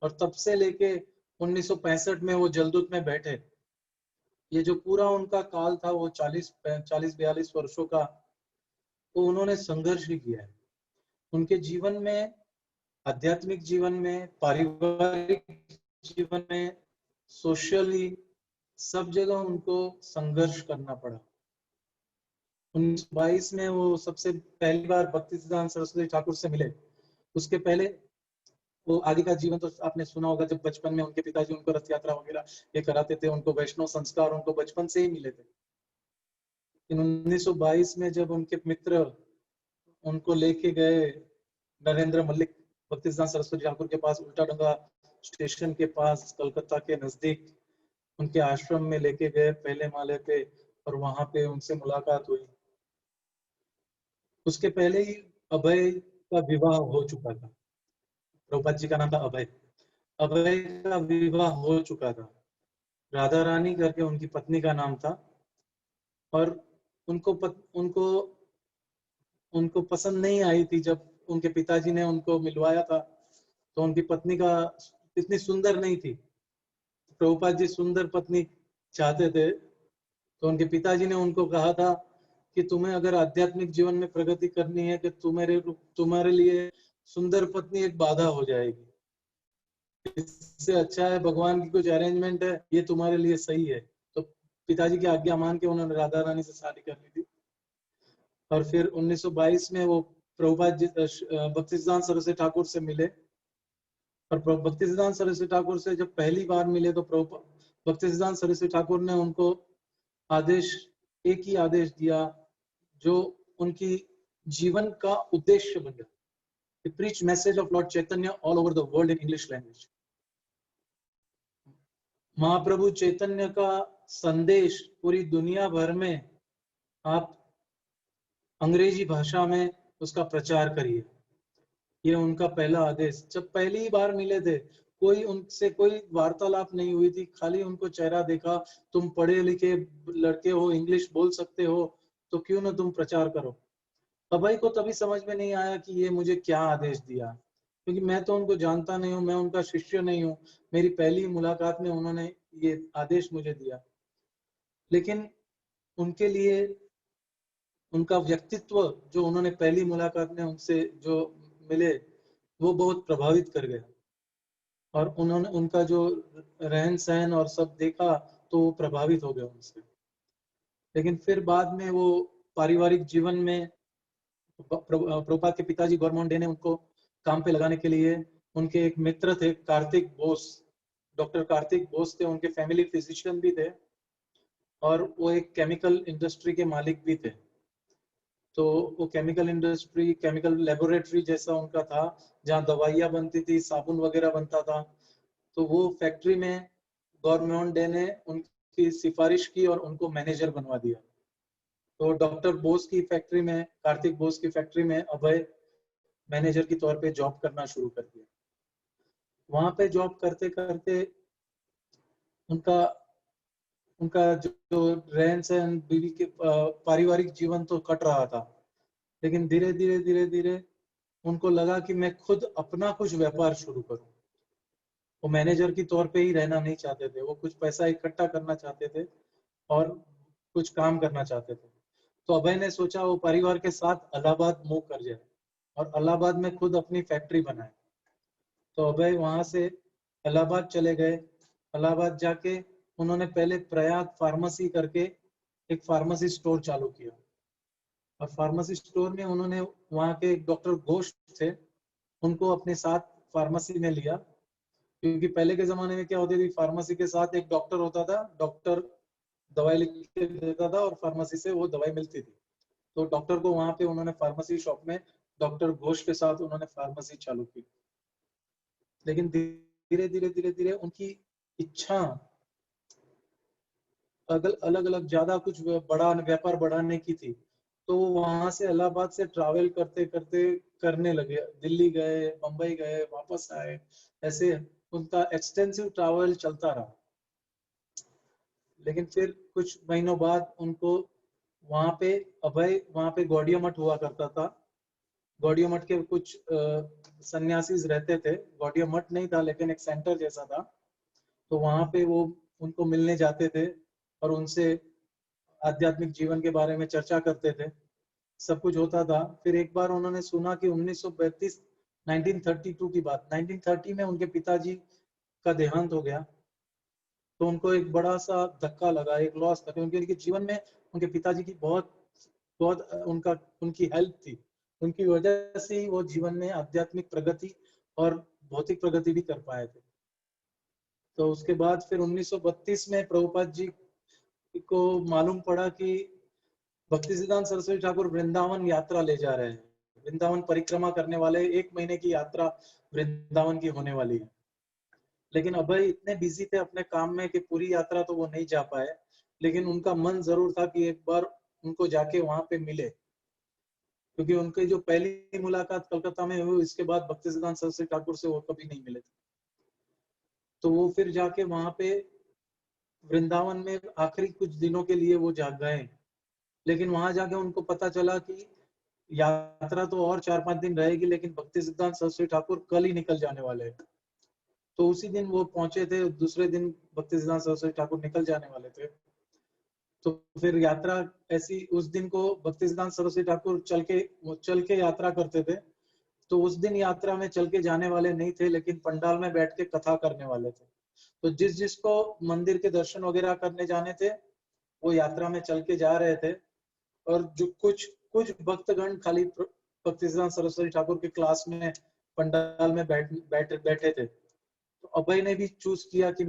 और तब से लेके 1965 में वो जलदूत में बैठे। ये जो पूरा उनका काल था वो 40-42 वर्षों का, तो उन्होंने संघर्ष ही किया है। उनके जीवन में, आध्यात्मिक जीवन में, पारिवारिक जीवन में, सोशली, सब जगह उनको संघर्ष करना पड़ा। 1922 में वो सबसे पहली बार भक्तिसिद्धांत सरस्वती ठाकुर से मिले। उसके पहले वो आगे का जीवन तो आपने सुना होगा, जब बचपन में उनके पिताजी उनको रथ यात्रा वगैरह ये कराते थे, उनको वैष्णव संस्कार उनको बचपन से ही मिले थे। 1922 में जब उनके मित्र उनको लेके गए नरेंद्र मल्लिक भक्तिसिद्धांत सरस्वती ठाकुर के पास, उल्टा डंगा स्टेशन के पास कलकत्ता के नजदीक उनके आश्रम में लेके गए पहले माले पे, और वहां पे उनसे मुलाकात हुई। उसके पहले ही अभय का विवाह हो चुका था। प्रभुपाद जी का नाम था अभय। अभय का विवाह हो चुका था, राधा रानी करके उनकी पत्नी का नाम था। और उनको पसंद नहीं आई थी जब उनके पिताजी ने उनको मिलवाया था, तो उनकी पत्नी का इतनी सुंदर नहीं थी। प्रभुपाद जी सुंदर पत्नी चाहते थे, तो उनके पिताजी ने उनको कहा था कि तुम्हें अगर आध्यात्मिक जीवन में प्रगति करनी है कि तुम्हारे लिए सुंदर पत्नी एक बाधा हो जाएगी, इससे अच्छा है भगवान की कुछ अरेंजमेंट है, ये तुम्हारे लिए सही है। तो पिताजी की आज्ञा मान के उन्होंने राधा रानी से शादी कर ली थी। और फिर 1922 में वो प्रभुपाद जी भक्तिसिद्धांत सरस्वती ठाकुर से मिले। और भक्तिसिद्धांत सरस्वती ठाकुर से जब पहली बार मिले तो भक्तिसिद्धांत सरस्वती ठाकुर ने उनको एक ही आदेश दिया जो उनकी जीवन का उद्देश्य बन गया, to preach message of Lord Chaitanya all over the world in English language। महाप्रभु चैतन्य का संदेश पूरी दुनिया भर में आप अंग्रेजी भाषा में उसका प्रचार करिए, ये उनका पहला आदेश। जब पहली बार मिले थे, उनसे कोई वार्तालाप नहीं हुई थी, खाली उनको चेहरा देखा, तुम पढ़े लिखे लड़के हो, इंग्लिश बोल सकते हो, तो क्यों ना तुम प्रचार करो। अभय को तभी समझ में नहीं आया कि ये मुझे क्या आदेश दिया, क्योंकि मैं तो उनको जानता नहीं हूँ, मैं उनका शिष्य नहीं हूँ, मेरी पहली मुलाकात में उन्होंने ये आदेश मुझे दिया। लेकिन उनके लिए उनका व्यक्तित्व जो उन्होंने पहली मुलाकात में उनसे जो मिले, वो बहुत प्रभावित कर गया। और उन्होंने उनका जो रहन सहन और सब देखा तो वो प्रभावित हो गया उनसे। लेकिन फिर बाद में वो पारिवारिक जीवन में प्रभुपाद के पिताजी गौरमोहन डे ने उनको काम पे लगाने के लिए, उनके एक मित्र थे कार्तिक बोस, डॉक्टर कार्तिक बोस थे, उनके फैमिली फिजिशियन भी थे और वो एक केमिकल इंडस्ट्री के मालिक भी थे। तो वो केमिकल इंडस्ट्री, केमिकल लेबोरेटरी जैसा उनका था, जहाँ दवाइयाँ बनती थी, साबुन वगैरह बनता था। तो वो फैक्ट्री में गौरमोहन डे ने उनकी सिफारिश की और उनको मैनेजर बनवा दिया। तो डॉक्टर बोस की फैक्ट्री में, कार्तिक बोस की फैक्ट्री में अभय मैनेजर के तौर पे जॉब करना शुरू कर दिया। वहां पे जॉब करते करते उनका उनका जो रहन सहन, बीवी के पारिवारिक जीवन तो कट रहा था, लेकिन धीरे धीरे उनको लगा कि मैं खुद अपना कुछ व्यापार शुरू करूं। वो मैनेजर की तौर पे ही रहना नहीं चाहते थे, वो कुछ पैसा इकट्ठा करना चाहते थे और कुछ काम करना चाहते थे। तो अभय ने सोचा वो परिवार के साथ इलाहाबाद मूव कर जाए और इलाहाबाद में खुद अपनी फैक्ट्री बनाए। तो अभय वहां से इलाहाबाद चले गए। इलाहाबाद जाके उन्होंने पहले प्रयाग फार्मेसी करके एक फार्मेसी स्टोर चालू किया। और फार्मेसी स्टोर में उन्होंने वहाँ के एक डॉक्टर घोष थे, उनको अपने साथ फार्मेसी में लिया। क्योंकि पहले के जमाने में क्या होती थी, फार्मेसी के साथ एक डॉक्टर होता था, डॉक्टर दवाई लिख के देता था और फार्मेसी से वो दवाई मिलती थी। तो डॉक्टर को वहां पे उन्होंने फार्मेसी शॉप में डॉक्टर घोष के साथ उन्होंने फार्मेसी चालू की। लेकिन धीरे धीरे उनकी इच्छा अलग अलग ज्यादा कुछ बड़ा व्यापार बढ़ाने की थी। तो वहां से इलाहाबाद से ट्रैवल करते करते करने लगे, दिल्ली गए, मुंबई गए, वापस आए, ऐसे उनका एक्सटेंसिव ट्रैवल चलता रहा। लेकिन फिर कुछ महीनों बाद उनको वहां पे गौड़िया मठ हुआ करता था, गौड़िया मठ के कुछ सन्यासीज रहते थे। गौड़िया मठ नहीं था लेकिन एक सेंटर जैसा था, तो वहां पे वो उनको मिलने जाते थे और उनसे आध्यात्मिक जीवन के बारे में चर्चा करते थे, सब कुछ होता था। फिर एक बार उन्होंने सुना कि 1932 1932 की बात, 1930 में उनके पिताजी का देहांत हो गया। तो उनको एक बड़ा सा धक्का लगा, एक लॉस था, क्योंकि उनके जीवन में उनके पिताजी की बहुत बहुत उनकी हेल्प थी, उनकी वजह से ही वो जीवन में आध्यात्मिक प्रगति और भौतिक प्रगति भी कर पाए थे। तो उसके बाद फिर 1932 में प्रभुपाद जी को मालूम पड़ा कि भक्ति सिद्धांत सरस्वती ठाकुर वृंदावन यात्रा ले जा रहे हैं, वृंदावन परिक्रमा करने वाले, 1 महीने की यात्रा वृंदावन की होने वाली है। लेकिन अभय इतने बिजी थे अपने काम में कि पूरी यात्रा तो वो नहीं जा पाए, लेकिन उनका मन जरूर था कि एक बार उनको जाके वहां पे मिले, क्योंकि उनकी जो पहली मुलाकात कलकत्ता में हुई, इसके बाद भक्ति सिद्धांत सरस्वती ठाकुर से वो कभी नहीं मिले थे। तो वो फिर जाके वहां पे वृंदावन में आखिरी कुछ दिनों के लिए वो जा गए, लेकिन वहां जाके उनको पता चला कि यात्रा तो और 4-5 दिन रहेगी, लेकिन भक्ति सिद्धांत सरस्वती ठाकुर कल ही निकल जाने वाले हैं। तो उसी दिन वो पहुंचे थे, दूसरे दिन भक्ति सिद्धांत सरस्वती ठाकुर निकल जाने वाले थे। तो फिर यात्रा ऐसी, उस दिन को भक्ति सिद्धांत सरस्वती ठाकुर चल के यात्रा करते थे। तो उस दिन यात्रा में चल के जाने वाले नहीं थे, लेकिन पंडाल में बैठ के कथा करने वाले थे। तो जिसको मंदिर के दर्शन वगैरह करने जाने थे, वो यात्रा में चल के जा रहे थे। और जो कुछ कुछ भक्तगण खाली भक्ति सिद्धांत सरस्वती ठाकुर के क्लास में पंडाल में बैठे थे। तो अभय ने भी चूज किया कि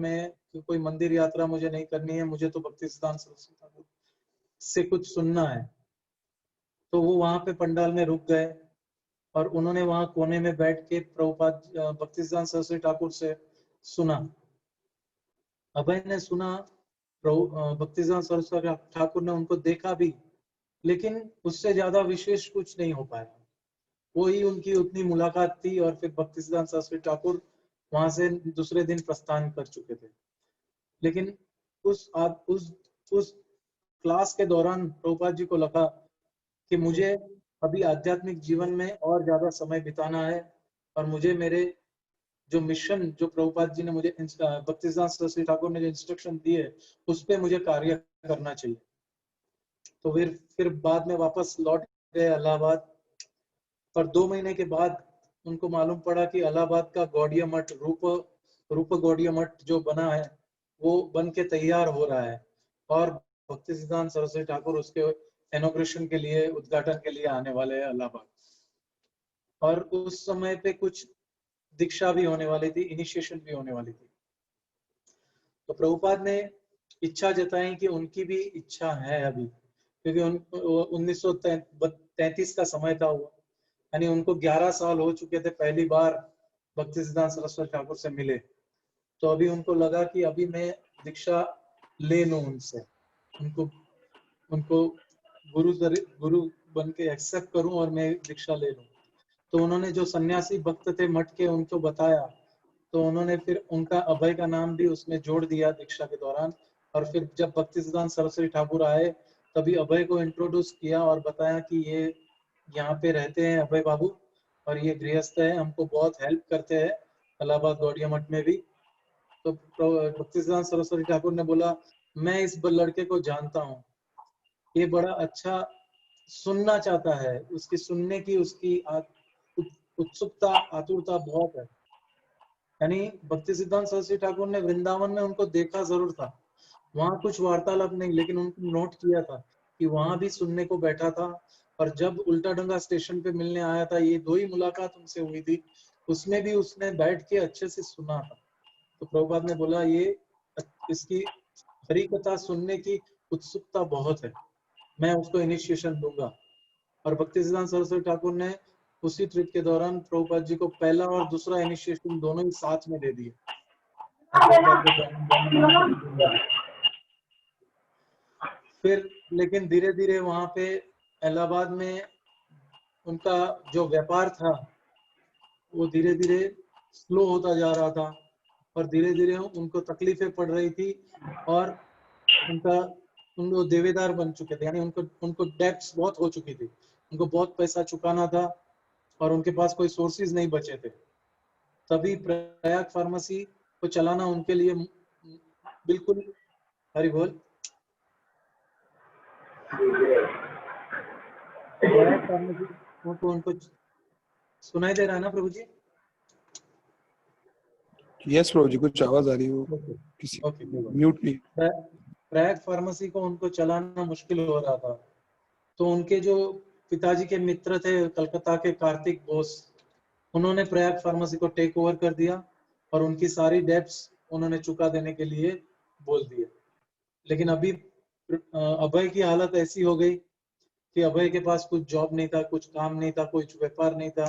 कोई मंदिर यात्रा मुझे नहीं करनी है, मुझे तो भक्ति सिद्धांत सरस्वती ठाकुर से कुछ सुनना है। तो वो वहां पे पंडाल में रुक गए और उन्होंने वहां कोने में बैठ के प्रभुपाद भक्ति सिद्धांत सरस्वती ठाकुर से सुना। अभय ने सुना, भक्ति सिद्धांत सरस्वती ठाकुर ने उनको देखा भी, लेकिन उससे ज्यादा विशेष कुछ नहीं हो पाया। वही उनकी उतनी मुलाकात थी और फिर भक्ति सिद्धांत सरस्वती ठाकुर वहां से दूसरे दिन प्रस्थान कर चुके थे। लेकिन उस क्लास के दौरान प्रभुपाद जी को लगा कि मुझे अभी आध्यात्मिक जीवन में और ज्यादा समय बिताना है, और मुझे मेरे जो मिशन, जो प्रभुपाद जी ने मुझे भक्ति सिद्धांत सरस्वती ठाकुर ने जो इंस्ट्रक्शन दिए, उस पे मुझे कार्य करना चाहिए। तो फिर बाद में वापस लौट गए इलाहाबाद। और 2 महीने के बाद उनको मालूम पड़ा कि इलाहाबाद का गौड़िया मठ, रूप गौड़िया मठ जो बना है, वो बन के तैयार हो रहा है, और भक्ति सिद्धांत सरस्वती ठाकुर उसके इनॉग्रेशन के लिए, उद्घाटन के लिए आने वाले हैं इलाहाबाद। और उस समय पे कुछ दीक्षा भी होने वाली थी, इनिशिएशन भी होने वाली थी। तो प्रभुपाद ने इच्छा जताई कि उनकी भी इच्छा है अभी, क्योंकि 1933 का समय था वो, यानी उनको 11 साल हो चुके थे पहली बार भक्ति सिद्धांत सरस्वती ठाकुर से मिले। तो अभी उनको लगा कि अभी मैं दीक्षा ले लूं उनसे, उनको गुरु बन के एक्सेप्ट करूं और मैं दीक्षा ले लूं। तो उन्होंने जो सन्यासी भक्त थे मठ के, उनको बताया। तो उन्होंने फिर उनका, अभय का नाम भी उसमें जोड़ दिया दीक्षा के दौरान। और फिर जब भक्ति सिद्धांत सरस्वती ठाकुर आए, तभी अभय को इंट्रोड्यूस किया और बताया कि ये यहाँ पे रहते हैं अभय बाबू, और ये गृहस्थ है, हमको बहुत हेल्प करते हैं इलाहाबाद गौड़िया मठ में भी। तो भक्ति सिद्धांत सरस्वती ठाकुर ने बोला, मैं इस लड़के को जानता हूँ, ये बड़ा अच्छा सुनना चाहता है, उसकी सुनने की उसकी उत्सुकता, आतुरता बहुत है। यानी भक्ति सिद्धांत सरस्वती ठाकुर ने वृंदावन में उनको देखा जरूर था, वहां कुछ वार्तालाप नहीं, लेकिन उनको नोट किया था कि वहां भी सुनने को बैठा था। और जब उल्टा डंगा स्टेशन पे मिलने आया था, ये 2 ही मुलाकात उनसे हुई थी, उसमें भी उसने बैठ के अच्छे से सुना था। तो प्रभुपाद ने बोला, ये इसकी हरि कथा सुनने की उत्सुकता बहुत है, मैं उसको इनिशिएशन दूंगा। और भक्ति सिद्धांत सरस्वती ठाकुर ने उसी ट्रिप के दौरान प्रभुपाद जी को पहला और दूसरा इनिशिएशन दोनों ही साथ में दे दिए। फिर लेकिन धीरे धीरे वहां पे इलाहाबाद में उनका जो व्यापार था, वो धीरे धीरे स्लो होता जा रहा था, और धीरे धीरे उनको तकलीफें पड़ रही थी, और उनको देवेदार बन चुके थे, यानी उनको डेब्ट्स बहुत हो चुकी थी, उनको बहुत पैसा चुकाना था। और उनके पास कोई सोर्सेज नहीं बचे थे। तभी प्रयाग फार्मेसी को चलाना उनके लिए बिल्कुल, हरि बोल, प्रयाग फार्मेसी उनको सुनाई दे रहा है ना प्रभु जी? यस प्रभु जी, कुछ आवाज आ रही हो किसी ओके, म्यूट नहीं। प्रयाग फार्मेसी को उनको चलाना मुश्किल हो रहा था, तो उनके जो पिताजी के मित्र थे कलकत्ता के कार्तिक बोस, उन्होंने प्रयाग फार्मेसी को टेक ओवर कर दिया और उनकी सारी डेब्ट्स उन्होंने चुका देने के लिए बोल दिए। लेकिन अभी अभय की हालत ऐसी हो गई कि अभय के पास कुछ जॉब नहीं था, कुछ काम नहीं था, कुछ व्यापार नहीं था,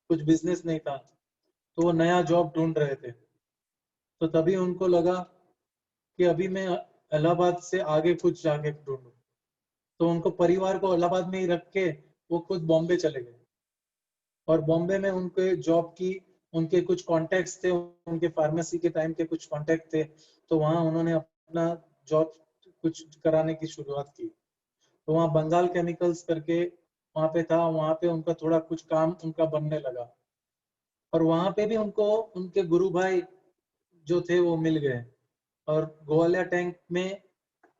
कुछ बिजनेस नहीं था, तो वो नया जॉब ढूंढ रहे थे। तो तभी उनको लगा कि अभी मैं इलाहाबाद से आगे कुछ जाके ढूंढूं। तो उनको परिवार को इलाहाबाद में ही रख के वो खुद बॉम्बे चले गए और बॉम्बे में उनके जॉब की, उनके कुछ कॉन्टेक्ट्स थे, उनके फार्मेसी के टाइम के कुछ कॉन्टेक्ट थे, तो वहां उन्होंने अपना जॉब कुछ कराने की शुरुआत की। तो वहाँ बंगाल केमिकल्स करके वहाँ पे था, वहाँ पे उनका थोड़ा कुछ काम उनका बनने लगा और वहाँ पे भी उनको उनके गुरु भाई जो थे वो मिल गए। और ग्वालियर टैंक में,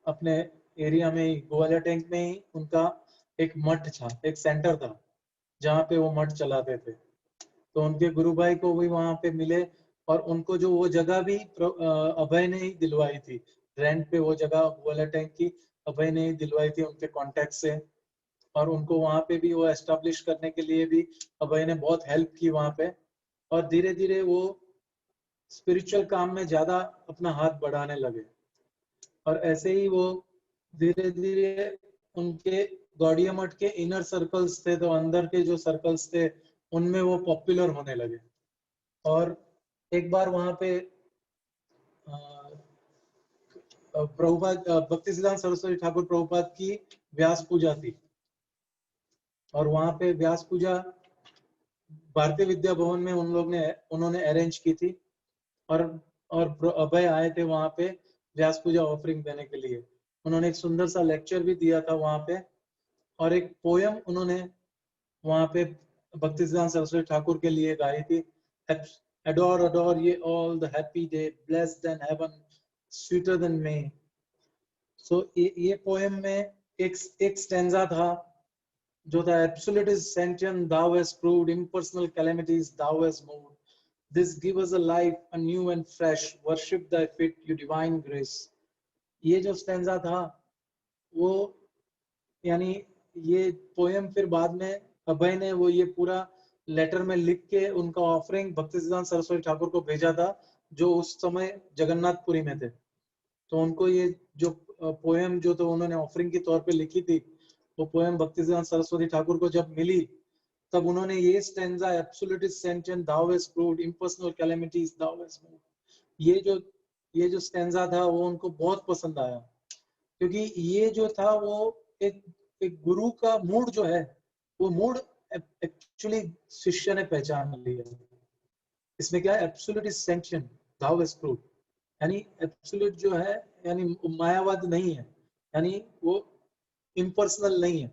अपने एरिया में ही ग्वालियर टैंक में ही उनका एक मठ था, एक सेंटर था जहाँ पे वो मठ चलाते थे। तो उनके गुरु भाई को भी वहाँ पे मिले और उनको जो वो जगह भी अभय ने ही दिलवाई थी, रेंट पे वो जगह ग्वालियर टैंक की अभय ने ही दिलवाई थी उनके कॉन्टेक्ट से। और उनको वहाँ पे भी वो एस्टेब्लिश करने के लिए भी अभय ने बहुत हेल्प की वहाँ पे। और धीरे धीरे वो स्पिरिचुअल काम में ज्यादा अपना हाथ बढ़ाने लगे और ऐसे ही वो धीरे धीरे उनके गौड़िया मठ के इनर सर्कल्स थे, तो अंदर के जो सर्कल्स थे उनमें वो पॉपुलर होने लगे। और एक बार वहां पे प्रभुपाद भक्ति सिद्धांत सरस्वती ठाकुर प्रभुपाद की व्यास पूजा थी और वहां पे व्यास पूजा भारतीय विद्या भवन में उन्होंने अरेंज की थी और अभय आए थे वहां पे व्यास पूजा ऑफरिंग देने के लिए। उन्होंने एक सुंदर सा लेक्चर भी दिया था वहां पे और एक पोयम उन्होंने वहां पे भक्ति सिद्धांत सरस्वती ठाकुर के लिए गाई थी। Adore, adore ye all the happy day, blessed than heaven, sweeter than May. So ये पोएम में एक स्टैंजा था जो था, absolute is sentient, thou hast proved, impersonal calamities thou hast moved. This give us a life anew and fresh, worship thy feet, you divine grace. ये जो stanza था वो, यानी ये पोएम फिर बाद में अभय ने वो ये पूरा लेटर में लिख के उनका ऑफरिंग भक्ति सिद्धांत सरस्वती ठाकुर को भेजा था, जो उस समय जगन्नाथपुरी में थे। तो उनको ये जो पोएम जो तो उन्होंने ऑफरिंग के तौर पे लिखी थी, वो पोएम भक्ति सिद्धांत सरस्वती ठाकुर को जब मिली, तब उन्होंने ये stanza, absolute is sentient, thou hast proved, impersonal calamities thou hast moved, ये जो स्टैंजा था वो उनको बहुत पसंद आया, क्योंकि ये जो था वो एक गुरु का मूड जो है, वो मूड एक्चुअली शिष्य ने पहचान लिया। इसमें क्या है, absolute is sentient, thou hast proved, यानी एब्सोल्यूट जो है यानी मायावाद नहीं है, यानी वो इम्पर्सनल नहीं है।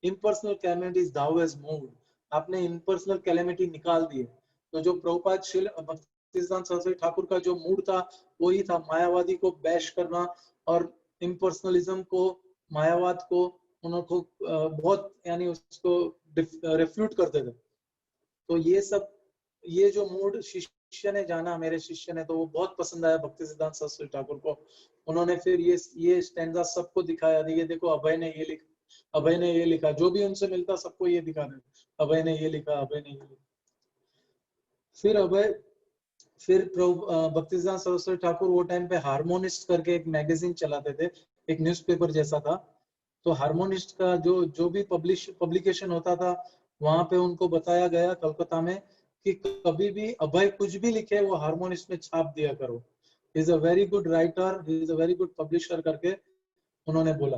Impersonal calamities thou hast moved, आपने इम्पर्सनल कैलेमिटी निकाल दिए। तो जो प्रभुपाद श्री भक्ति सिद्धांत सरस्वती ठाकुर का जो मूड था वही था, मायावादी को बैश करना और इम्पर्सनलिज्म को, मायावाद को उनको बहुत यानी उसको रिफ्यूट करते थे। तो ये सब, ये जो मूड शिष्य ने जाना, मेरे शिष्य ने, तो वो बहुत पसंद आया भक्ति सिद्धांत सरस्वती ठाकुर को। उन्होंने फिर ये स्टैंजा सबको दिखाया, ये देखो अभय ने ये लिखा, अभय ने ये लिखा, जो भी उनसे मिलता सबको ये दिखा दे, अभय ने ये लिखा, अभय ने ये लिखा। फिर भक्ति सिद्धांत सरस्वती ठाकुर वो टाइम पे हार्मोनिस्ट करके एक मैगजीन चलाते थे, एक न्यूज़पेपर जैसा था। तो हार्मोनिस्ट का जो भी पब्लिकेशन होता था, वहां पे उनको बताया गया कलकत्ता में कि कभी भी अभय कुछ भी लिखे वो हार्मोनिस्ट में छाप दिया करो, he is a very good writer, he is a very good publisher करके उन्होंने बोला।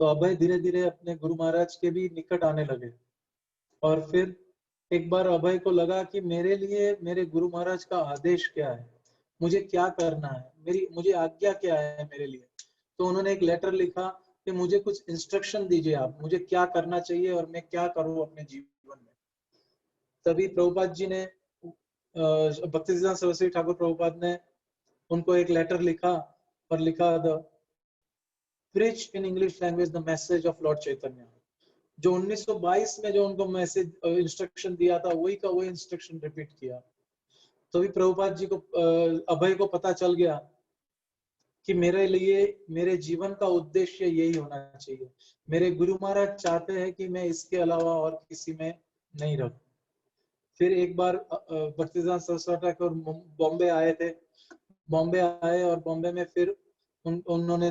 तो अभय धीरे धीरे अपने गुरु महाराज के भी निकट आने लगे और फिर एक बार अभय को लगा कि मेरे लिए मेरे गुरु महाराज का आदेश क्या है, मुझे क्या करना है, मुझे आज्ञा क्या है मेरे लिए। तो उन्होंने एक लेटर लिखा कि मुझे कुछ इंस्ट्रक्शन दीजिए आप, मुझे क्या करना चाहिए और मैं क्या करूं अपने जीवन में। तभी प्रभुपाद जी ने भक्तिसिद्धांत सरस्वती ठाकुर प्रभुपाद ने उनको एक लेटर लिखा और लिखा the preach in English language the message of Lord Chaitanya. जो 1922 में जो उनको मैसेज इंस्ट्रक्शन दिया था वही का वही इंस्ट्रक्शन रिपीट किया। तो भी प्रभुपाद जी को अभय को पता चल गया कि मेरे लिए मेरे जीवन का उद्देश्य यही होना चाहिए। मेरे गुरु महाराज चाहते हैं कि मैं इसके अलावा और किसी में नहीं रहूं। फिर एक बार भक्तिसिद्धांत सरस्वती ठाकुर बॉम्बे आए थे। बॉम्बे आए और बॉम्बे में फिर उन्होंने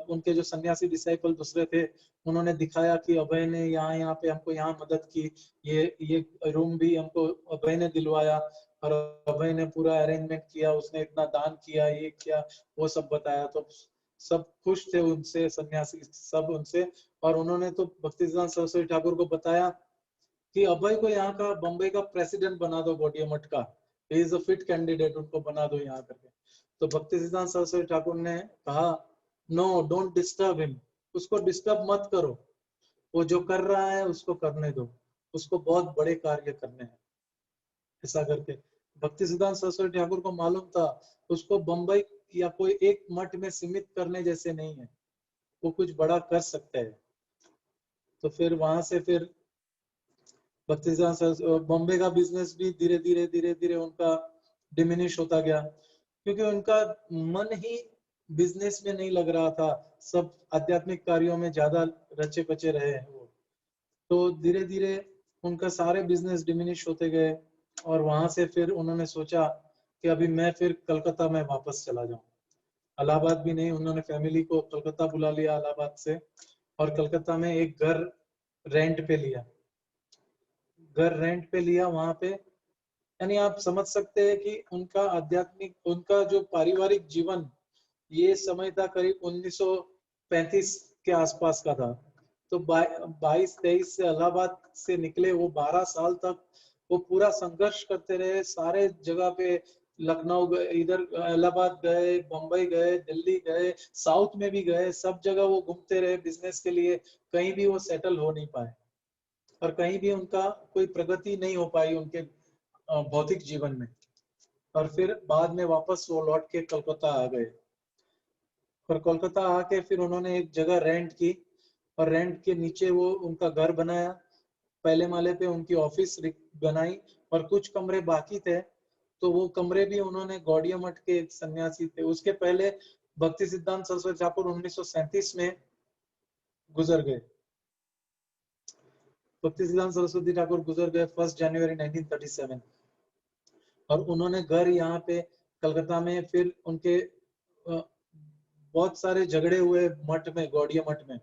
उनके जो सन्यासी डिसाइपल दूसरे थे उन्होंने दिखाया कि अभय ने यहाँ पे हमको यहाँ मदद की, ये रूम भी हमको अभय ने दिलवाया और अभय ने पूरा अरेंजमेंट किया, उसने इतना दान किया, ये किया, वो सब बताया। तो सब खुश थे उनसे, सन्यासी सब उनसे। और उन्होंने तो भक्तिसिद्धांत सरस्वती ठाकुर को बताया कि अभय को यहाँ का बम्बई का प्रेसिडेंट बना दो गौड़िया मठ का, he is a fit candidate, उनको बना दो यहाँ करके। तो भक्तिसिद्धांत सरस्वती ठाकुर ने कहा नो, डोंट डिस्टर्ब हिम, उसको डिस्टर्ब मत करो, वो जो कर रहा है उसको करने दो, उसको बहुत बड़े कार्य करने हैं, ऐसा करके। भक्तिसिद्धांत सरस्वती ठाकुर को मालूम था उसको बम्बई या कोई एक मठ में सीमित करने जैसे नहीं है, वो कुछ बड़ा कर सकते हैं। तो फिर वहां से फिर भक्तिसिद्धांत बॉम्बे का बिजनेस भी धीरे धीरे उनका डिमिनिश होता गया, क्योंकि उनका मन ही बिजनेस में नहीं लग रहा था, सब आध्यात्मिक कार्यों में ज्यादा रचे पचे रहे हैं वो। तो धीरे धीरे उनका सारे बिजनेस डिमिनिश होते गए और वहां से फिर उन्होंने सोचा कि अभी मैं फिर कलकत्ता में वापस चला जाऊं। इलाहाबाद भी नहीं, उन्होंने फैमिली को कलकत्ता बुला लिया इलाहाबाद से और कलकत्ता में एक घर रेंट पे लिया। घर रेंट पे लिया वहां पे, यानी आप समझ सकते हैं कि उनका आध्यात्मिक, उनका जो पारिवारिक जीवन ये समय था करीब 1935 के आसपास का था। तो 22-23 से इलाहाबाद से निकले वो 12 साल तक वो पूरा संघर्ष करते रहे, सारे जगह पे, लखनऊ गए, इधर इलाहाबाद गए, बम्बई गए, दिल्ली गए, साउथ में भी गए, सब जगह वो घूमते रहे बिजनेस के लिए, कहीं भी वो सेटल हो नहीं पाए और कहीं भी उनका कोई प्रगति नहीं हो पाई उनके भौतिक जीवन में। और फिर बाद में वापस वो लौट के कलकत्ता आ गए और कोलकाता आके फिर उन्होंने एक जगह रेंट की और रेंट के नीचे वो उनका घर बनाया। पहले माले पे उनकी ऑफिस बनाई और कुछ कमरे बाकी थे, तो वो कमरे भी उन्होंने गौड़िया मठ के एक सन्यासी थे, उसके पहले भक्ति सिद्धांत सरस्वती ठाकुर 1937 में गुजर गए। भक्ति सिद्धांत सरस्वती ठाकुर गुजर गए 1 जनवरी 1937 और उन्होंने घर यहाँ पे कलकत्ता में, फिर उनके बहुत सारे झगड़े हुए मठ में, गौड़िया मठ में,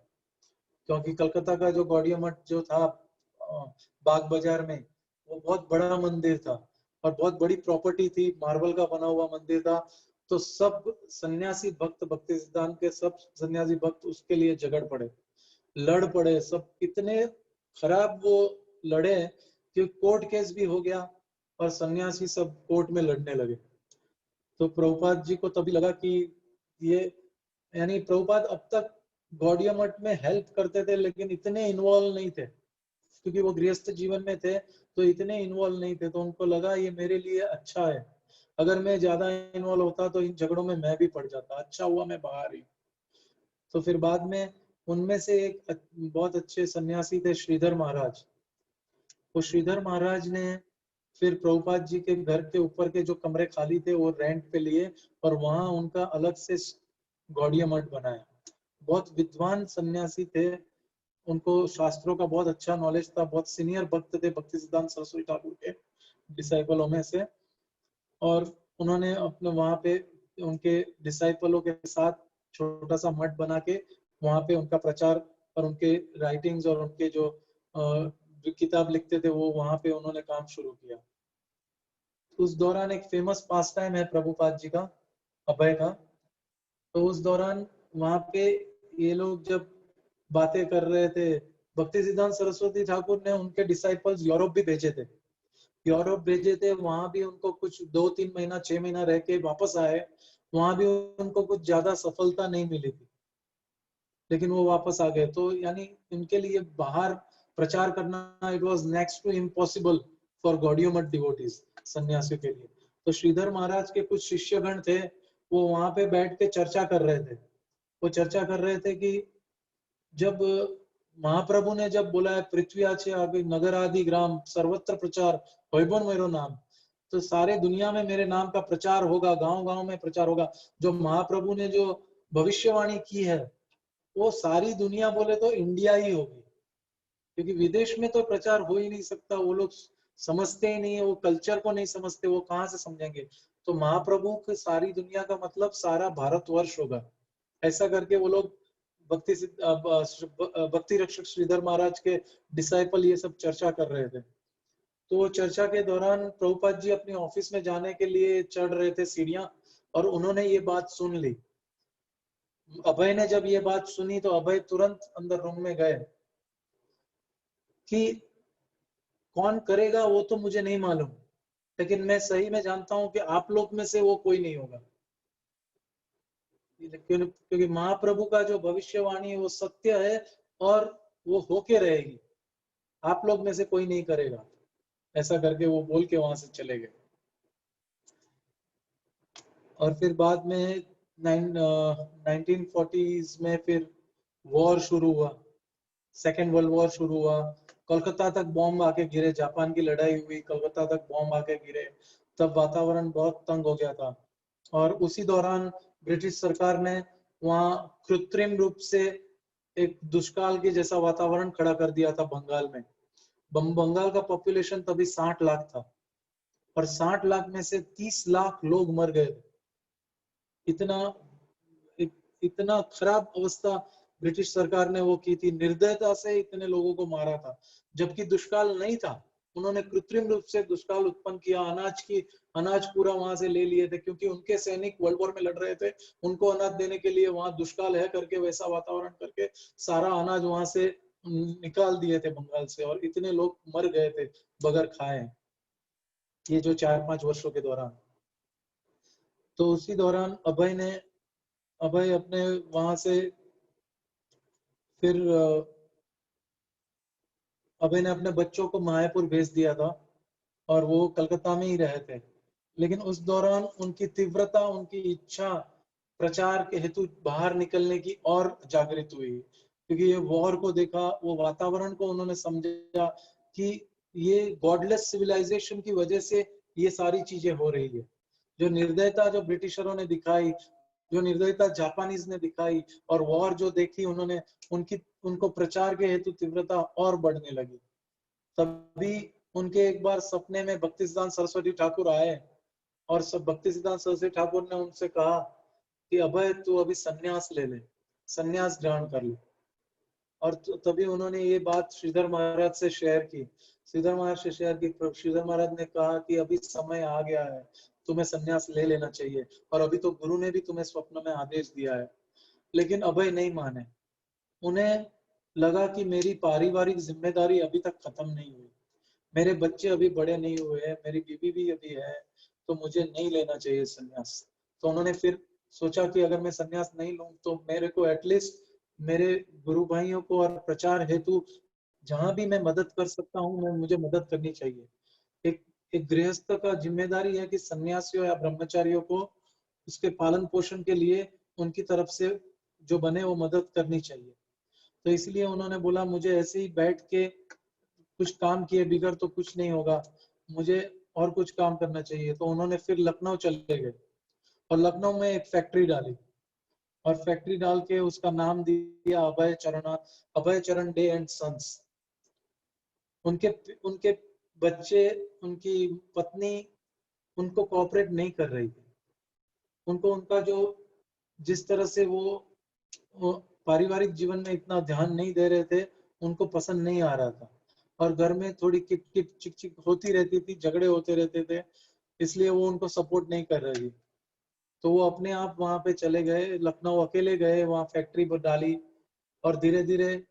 क्योंकि कलकत्ता का जो गौड़िया मठ जो था बाग बाजार में, वो बहुत बड़ा मंदिर था और बहुत बड़ी प्रॉपर्टी थी, मार्बल का बना हुआ मंदिर था। तो सब सन्यासी भक्त, भक्ति सिद्धांत के सब सन्यासी भक्त उसके लिए झगड़ पड़े, लड़ पड़े, सब इतने खराब वो लड़े कि कोर्ट केस भी हो गया और सन्यासी सब कोर्ट में लड़ने लगे। तो प्रभुपाद जी को तभी लगा कि ये, यानी प्रभुपाद अब तक गौड़िया मठ में हेल्प करते थे लेकिन इतने इन्वॉल्व नहीं थे, क्योंकि वो गृहस्थ जीवन में थे तो इतने इन्वॉल्व नहीं थे। तो उनको लगा ये मेरे लिए अच्छा है, अगर मैं ज्यादा इन्वॉल्व होता तो इन झगड़ों में मैं भी पड़ जाता, अच्छा हुआ मैं बाहर ही। तो फिर बाद में उनमें से एक बहुत अच्छे सन्यासी थे श्रीधर महाराज। वो श्रीधर महाराज ने फिर प्रभुपाद जी के घर के ऊपर के जो कमरे खाली थे वो रेंट पे लिए और वहां उनका अलग से गौड़िया मठ बनाया। बहुत विद्वान सन्यासी थे, उनको शास्त्रों का बहुत अच्छा नॉलेज था, बहुत सीनियर भक्त थे भक्ति सिद्धांत सरस्वती ठाकुर के डिसाइपलों में से। और उन्होंने अपने वहां पे उनके डिसाइपलों के साथ छोटा सा मठ बना के वहां पे उनका प्रचार और उनके राइटिंग्स और उनके जो किताब लिखते थे वो वहां पे उन्होंने काम शुरू किया। उस दौरान एक फेमस पास टाइम है प्रभुपाद जी का, अभय का। तो उस दौरान वहां पे ये लोग जब बातें कर रहे थे, भक्ति सिद्धांत सरस्वती ठाकुर ने उनके डिसाइपल्स यूरोप भी भेजे थे, यूरोप भेजे थे, वहां भी उनको कुछ 2-3 महीना 6 महीना रह के वापस आए, वहां भी उनको कुछ ज्यादा सफलता नहीं मिली थी, लेकिन वो वापस आ गए। तो यानी उनके लिए बाहर प्रचार करना, it was next to impossible for Gaudiya Math devotees, सन्यासियों के लिए। तो श्रीधर महाराज के कुछ शिष्यगण थे, वो वहां पे बैठ के चर्चा कर रहे थे। वो चर्चा कर रहे थे कि जब महाप्रभु ने जब बोला है पृथ्वी आचे आगे नगर आदि ग्राम सर्वत्र प्रचार वैभव मेरो नाम, तो सारे दुनिया में मेरे नाम का प्रचार होगा, गांव गांव में प्रचार होगा। जो महाप्रभु ने जो भविष्यवाणी की है वो सारी दुनिया बोले तो इंडिया ही होगी, क्योंकि विदेश में तो प्रचार हो ही नहीं सकता, वो लोग समझते ही नहीं है, वो कल्चर को नहीं समझते, वो कहाँ से समझेंगे। तो महाप्रभु की सारी दुनिया का मतलब सारा भारतवर्ष होगा, ऐसा करके वो लोग भक्ति रक्षक श्रीधर महाराज के डिसाइपल ये सब चर्चा कर रहे थे। तो चर्चा के दौरान प्रभुपाद जी अपने ऑफिस में जाने के लिए चढ़ रहे थे सीढ़ियां, और उन्होंने ये बात सुन ली। अभय ने जब ये बात सुनी तो अभय तुरंत अंदर रूम में गए कि कौन करेगा वो तो मुझे नहीं मालूम, लेकिन मैं सही में जानता हूं कि आप लोग में से वो कोई नहीं होगा, क्योंकि महाप्रभु का जो भविष्यवाणी है वो सत्य है और वो होके रहेगी, आप लोग में से कोई नहीं करेगा। ऐसा करके वो बोल के वहां से चले गए। और फिर बाद में 1940s में फिर वॉर शुरू हुआ, सेकेंड वर्ल्ड वॉर शुरू हुआ। कोलकाता तक बॉम्ब आके गिरे, जापान की लड़ाई हुई, कोलकाता तक बॉम्ब आके गिरे, तब वातावरण बहुत तंग हो गया था। और उसी दौरान ब्रिटिश सरकार ने वहां कृत्रिम रूप से एक दुष्काल के जैसा वातावरण खड़ा कर दिया था बंगाल में। बंगाल का पॉपुलेशन तभी 60 लाख था, और 60 लाख में से 30 लाख लोग मर गए थे। इतना इतना खराब अवस्था ब्रिटिश सरकार ने वो की थी, निर्दयता से इतने लोगों को मारा था, जबकि दुष्काल नहीं था। उन्होंने कृत्रिम रूप से दुष्काल उत्पन्न किया, अनाज पूरा वहां से ले लिए थे, क्योंकि उनके सैनिक वर्ल्ड वॉर में लड़ रहे थे, उनको अनाज देने के लिए वहां दुष्काल है करके वैसा वातावरण करके सारा अनाज वहां से निकाल दिए थे बंगाल से, और इतने लोग मर गए थे बगैर खाए, ये जो 4-5 वर्षों के दौरान। तो उसी दौरान अभय अपने वहां से फिर अभय ने अपने बच्चों को मायापुर भेज दिया था, और वो कलकत्ता में ही रहे थे। लेकिन उस दौरान उनकी तीव्रता, उनकी इच्छा प्रचार के हेतु बाहर निकलने की और जागृत हुई, क्योंकि ये वॉर को देखा, वो वातावरण को उन्होंने समझा कि ये गॉडलेस सिविलाइजेशन की वजह से ये सारी चीजें हो रही है। जो निर्दयता जो ब्रिटिशरों ने दिखाई, जो निर्दयता जापानीज ने दिखाई, और वॉर जो देखी उन्होंने, उनको प्रचार के हेतु तीव्रता और बढ़ने लगी। तभी उनके एक बार सपने में भक्ति सिद्धांत सरस्वती ठाकुर आए, और सब भक्ति सिद्धांत सरस्वती ठाकुर ने उनसे कहा कि अभय तू अभी सन्यास ले ले, सन्यास ग्रहण कर ले। और तभी उन्होंने ये बात श्रीधर महाराज से शेयर की। श्रीधर महाराज से शेयर की, श्रीधर महाराज ने कहा कि अभी समय आ गया है, तुम्हें सन्यास ले लेना चाहिए, और अभी तो गुरु ने भी तुम्हें स्वप्न में आदेश दिया है। लेकिन अभय नहीं माने, उन्हें लगा कि मेरी पारिवारिक जिम्मेदारी अभी तक खत्म नहीं हुई, मेरे बच्चे अभी बड़े नहीं हुए हैं, मेरी बीवी भी अभी है, तो मुझे नहीं लेना चाहिए सन्यास। तो उन्होंने फिर सोचा कि अगर मैं सन्यास नहीं लूं तो मेरे को एटलीस्ट मेरे गुरु भाइयों को और प्रचार हेतु जहां भी मैं मदद कर सकता हूँ, मैं मुझे मदद करनी चाहिए। एक एक गृहस्थ का जिम्मेदारी है कि सन्यासियों या ब्रह्मचारियों को उसके पालन पोषण के लिए उनकी तरफ से जो बने वो मदद करनी चाहिए। तो इसलिए उन्होंने बोला मुझे ऐसे ही बैठ के कुछ काम किए बिगड़ तो कुछ नहीं होगा, मुझे और कुछ काम करना चाहिए। तो उन्होंने फिर लखनऊ चले गए, और लखनऊ में एक फैक्ट्री डाली, और फैक्ट्री डाल के उसका नाम दिया अभय चरण डे एंड सन्स। उनके उनके बच्चे, उनकी पत्नी उनको कोऑपरेट नहीं कर रही थी, उनको उनका जो जिस तरह से वो पारिवारिक जीवन में इतना ध्यान नहीं दे रहे थे, उनको पसंद नहीं आ रहा था, और घर में थोड़ी किट किट चिक चिक होती रहती थी, झगड़े होते रहते थे, इसलिए वो उनको सपोर्ट नहीं कर रही। तो वो अपने आप वहां पे चले गए, लखनऊ अकेले गए, वहां फैक्ट्री पर डाली, और धीरे धीरे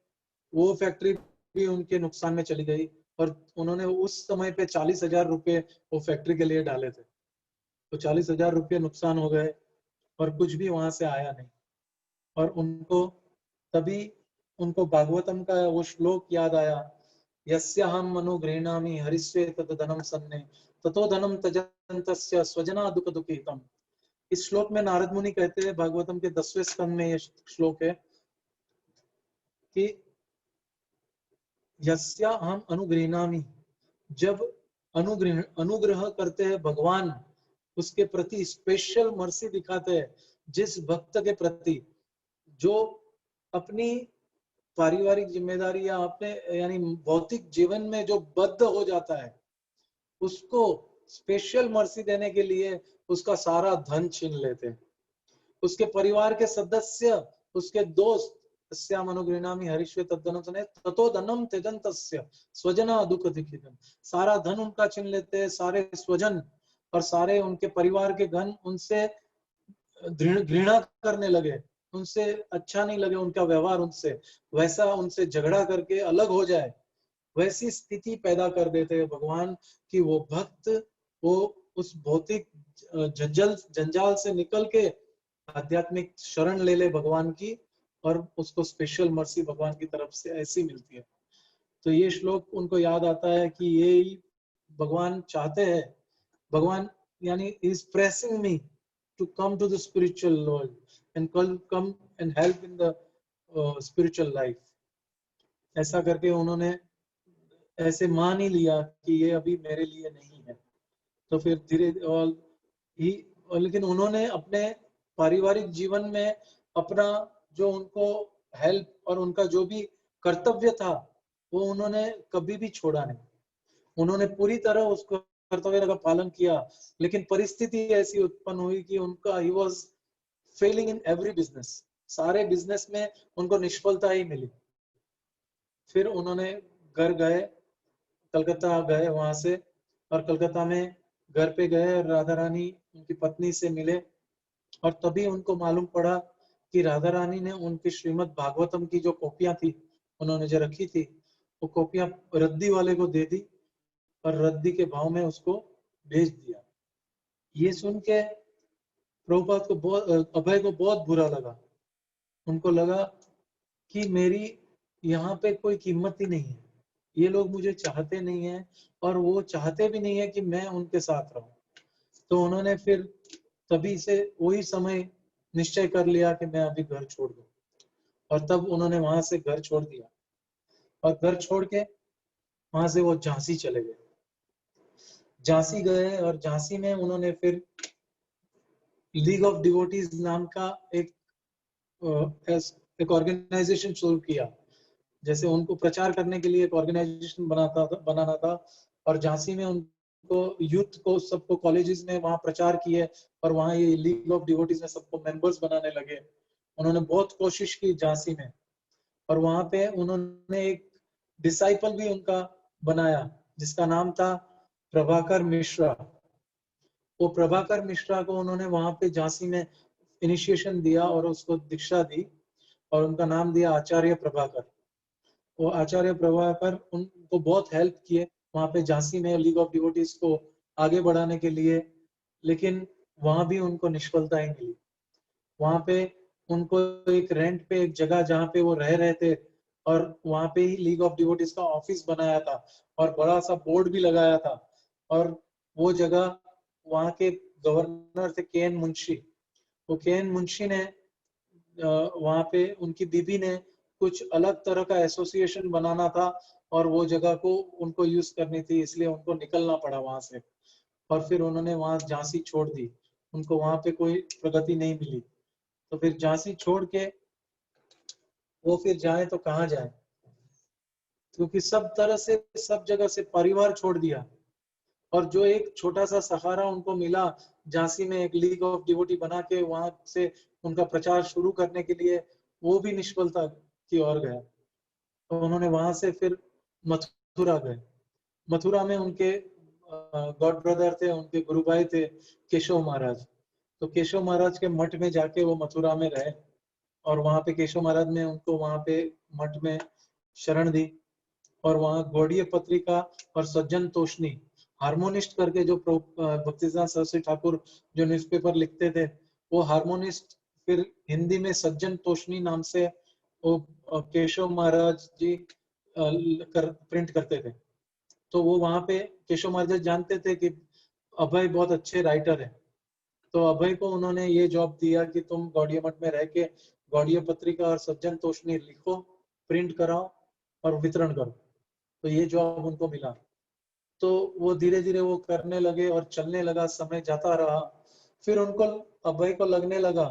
वो फैक्ट्री भी उनके नुकसान में चली गई। और उन्होंने उस समय पे 40,000 रुपये वो फैक्ट्री के लिए डाले थे, तो 40,000 रुपये नुकसान हो गए, और कुछ भी वहां से आया नहीं। और तभी उनको भागवतम का वो श्लोक याद आया यस्याहम् अनुगृह्णामि हरिस्वे तद् सन्ने ततो धनम त्यजन्तस्य स्वजना दुख दुखितम। इस श्लोक में नारद मुनि कहते हैं, भागवतम के 10वें स्कंद में ये श्लोक है कि यस्या हम अनुगृह्णामि, जब अनुग्रह करते हैं भगवान, उसके प्रति स्पेशल मर्सी दिखाते हैं, जिस भक्त के प्रति जो अपनी पारिवारिक जिम्मेदारी या अपने यानी भौतिक जीवन में जो बद्ध हो जाता है, उसको स्पेशल मर्सी देने के लिए उसका सारा धन छीन लेते हैं। उसके परिवार के सदस्य, उसके दोस्त, तस्याम अनुगृह्णामि हरिष्वे तद्धनम सने ततो धनम त्यजन्तस्य स्वजना दुख दुखितम। सारा धन उनका छीन लेते हैं, सारे स्वजन और सारे उनके परिवार के घन उनसे घृणा करने लगे, उनसे अच्छा नहीं लगे उनका व्यवहार, उनसे वैसा उनसे झगड़ा करके अलग हो जाए, वैसी स्थिति पैदा कर देते हैं भगवान कि वो भक्त वो उस भौतिक जंजाल से निकल के आध्यात्मिक शरण ले ले भगवान की, और उसको स्पेशल मर्सी भगवान की तरफ से ऐसी मिलती है। तो ये श्लोक उनको याद आता है कि ये भगवान चाहते हैं, भगवान यानी is pressing me to come to the spiritual world and come and help in the spiritual life. ऐसा करके उन्होंने ऐसे मान ही लिया कि ये अभी मेरे लिए नहीं है। तो फिर धीरे लेकिन उन्होंने अपने पारिवारिक जीवन में अपना जो उनको हेल्प और उनका जो भी कर्तव्य था वो उन्होंने कभी भी छोड़ा नहीं। उन्होंने पूरी तरह उसको कर्तव्य का पालन किया, लेकिन परिस्थिति ऐसी उत्पन्न हुई कि उनका he was Fehling in every business. सारे बिजनेस में उनको निष्फलता ही मिली। फिर उन्होंने घर गए, कलकत्ता गए वहां से, और कलकत्ता में घर पे गए, राधा रानी उनकी पत्नी से मिले, और तभी उनको मालूम पड़ा कि राधा रानी ने उनकी श्रीमद् भागवतम की जो कॉपियां थी उन्होंने जो रखी थी, वो कॉपियां रद्दी वाले को दे दी और रद्दी के भाव में उसको भेज दिया। ये सुन के प्रभुपाद को अभय को बहुत बुरा लगा। उनको लगा कि मेरी यहाँ पे कोई कीमत ही नहीं है, ये लोग मुझे चाहते नहीं है और वो चाहते भी नहीं है कि मैं उनके साथ रहूं। तो उन्होंने फिर तभी से वही समय निश्चय कर लिया कि मैं अभी घर छोड़ दूं, और तब उन्होंने वहां से घर छोड़ दिया, और घर छोड़ के वहां से वो झांसी चले गए। झांसी गए और झांसी में उन्होंने फिर लीग ऑफ डिवोटीज नाम का एक ऑर्गेनाइजेशन शुरू किया। जैसे उनको प्रचार करने के लिए एक ऑर्गेनाइजेशन बनाना था, और झांसी में उनको यूथ को सबको कॉलेजेस में वहां प्रचार किए, और वहां ये लीग ऑफ डिवोटीज में सबको मेंबर्स बनाने लगे। उन्होंने बहुत कोशिश की झांसी में, और वहां पे उन्होंने एक डिसाइपल भी उनका बनाया जिसका नाम था प्रभाकर मिश्रा। वो प्रभाकर मिश्रा को उन्होंने वहां पे झांसी में इनिशिएशन दिया और उसको दीक्षा दी, और उनका नाम दिया आचार्य प्रभाकर। वो आचार्य प्रभाकर उनको बहुत हेल्प किए वहां पे झांसी में लीग ऑफ डिवोटीज को आगे बढ़ाने के लिए, लेकिन वहां भी उनको निष्फलता ही मिली। वहां पे उनको एक रेंट पे एक जगह जहाँ पे वो रह रहे थे, और वहां पे ही लीग ऑफ डिवोटीज का ऑफिस बनाया था और बड़ा सा बोर्ड भी लगाया था, और वो जगह वहां के गवर्नर थे केएन मुंशी। वो केएन मुंशी ने वहां पे उनकी बीबी ने कुछ अलग तरह का एसोसिएशन बनाना था, और वो जगह को उनको यूज करनी थी, इसलिए उनको निकलना पड़ा वहां से, और फिर उन्होंने वहां झांसी छोड़ दी। उनको वहां पे कोई प्रगति नहीं मिली, तो फिर झांसी छोड़ के वो फिर जाए तो कहाँ जाए, क्योंकि सब तरह से सब जगह से परिवार छोड़ दिया, और जो एक छोटा सा सहारा उनको मिला झांसी में एक लीग ऑफ डिवोटी बना के वहां से उनका प्रचार शुरू करने के लिए, वो भी निष्फलता की ओर गया। तो उन्होंने वहां से फिर मथुरा गए। मथुरा में उनके गॉड ब्रदर थे, उनके गुरु भाई थे केशव महाराज। तो केशव महाराज के मठ में जाके वो मथुरा में रहे, और वहां पे केशव महाराज ने उनको वहां पे मठ में शरण दी, और वहां गौड़ीय पत्रिका और सज्जन तोषणी हार्मोनिस्ट करके जो भक्तिसिद्धांत सरस्वती ठाकुर जो न्यूज़पेपर लिखते थे, वो हार्मोनिस्ट फिर हिंदी में सज्जन तोषणी नाम से वो केशव महाराज जी प्रिंट करते थे। तो वो वहां पे केशव महाराज जानते थे कि अभय बहुत अच्छे राइटर है, तो अभय को उन्होंने ये जॉब दिया कि तुम गौड़िया मठ में रह के गौड़िया पत्रिका और सज्जन तोषणी लिखो, प्रिंट कराओ और वितरण करो। तो ये जॉब उनको मिला। तो वो धीरे धीरे वो करने लगे और चलने लगा, समय जाता रहा। फिर उनको, अभय को लगने लगा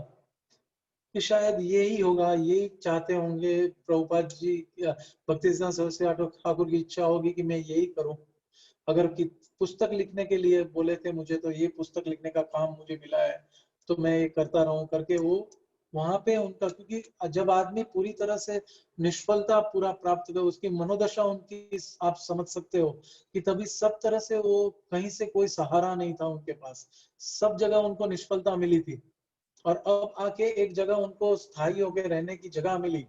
कि शायद यही होगा, यही चाहते होंगे प्रभुपाद जी, भक्तिसिद्धांत सरस्वती ठाकुर की इच्छा होगी कि मैं यही करूं। अगर कि पुस्तक लिखने के लिए बोले थे मुझे, तो ये पुस्तक लिखने का काम मुझे मिला है, तो मैं ये करता रहूं करके वो वहां पे उनका, क्योंकि जब आदमी पूरी तरह से निष्फलता पूरा प्राप्त कर, उसकी मनोदशा उनकी आप समझ सकते हो कि तभी सब तरह से वो, कहीं से कोई सहारा नहीं था उनके पास, सब जगह उनको निष्फलता मिली थी। और अब आके एक जगह उनको स्थायी होकर रहने की जगह मिली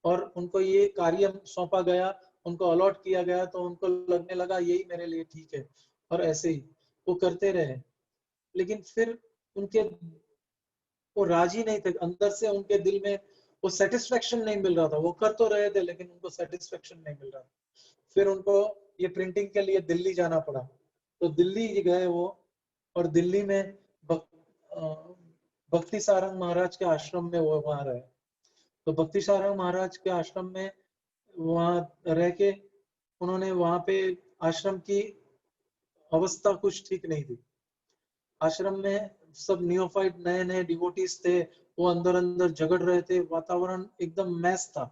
और उनको ये कार्य सौंपा गया, उनको अलॉट किया गया, तो उनको लगने लगा यही मेरे लिए ठीक है। और ऐसे ही वो करते रहे। लेकिन फिर उनके, वो राजी नहीं थे अंदर से, उनके दिल में वो सेटिस्फेक्शन नहीं मिल रहा था। वो कर तो रहे थे लेकिन उनको सेटिस्फेक्शन नहीं मिल रहा था। फिर उनको ये प्रिंटिंग के लिए दिल्ली जाना पड़ा। तो दिल्ली गए वो, और दिल्ली में भक्ति सारंग महाराज के आश्रम में वो वहां रहे। तो भक्ति सारंग महाराज के आश्रम में वहां रह के उन्होंने, वहां पे आश्रम की अवस्था कुछ ठीक नहीं थी। आश्रम में सब नियोफाइट नए नए डिवोटीज थे, वो अंदर अंदर झगड़ रहे थे, वातावरण एकदम मैस था।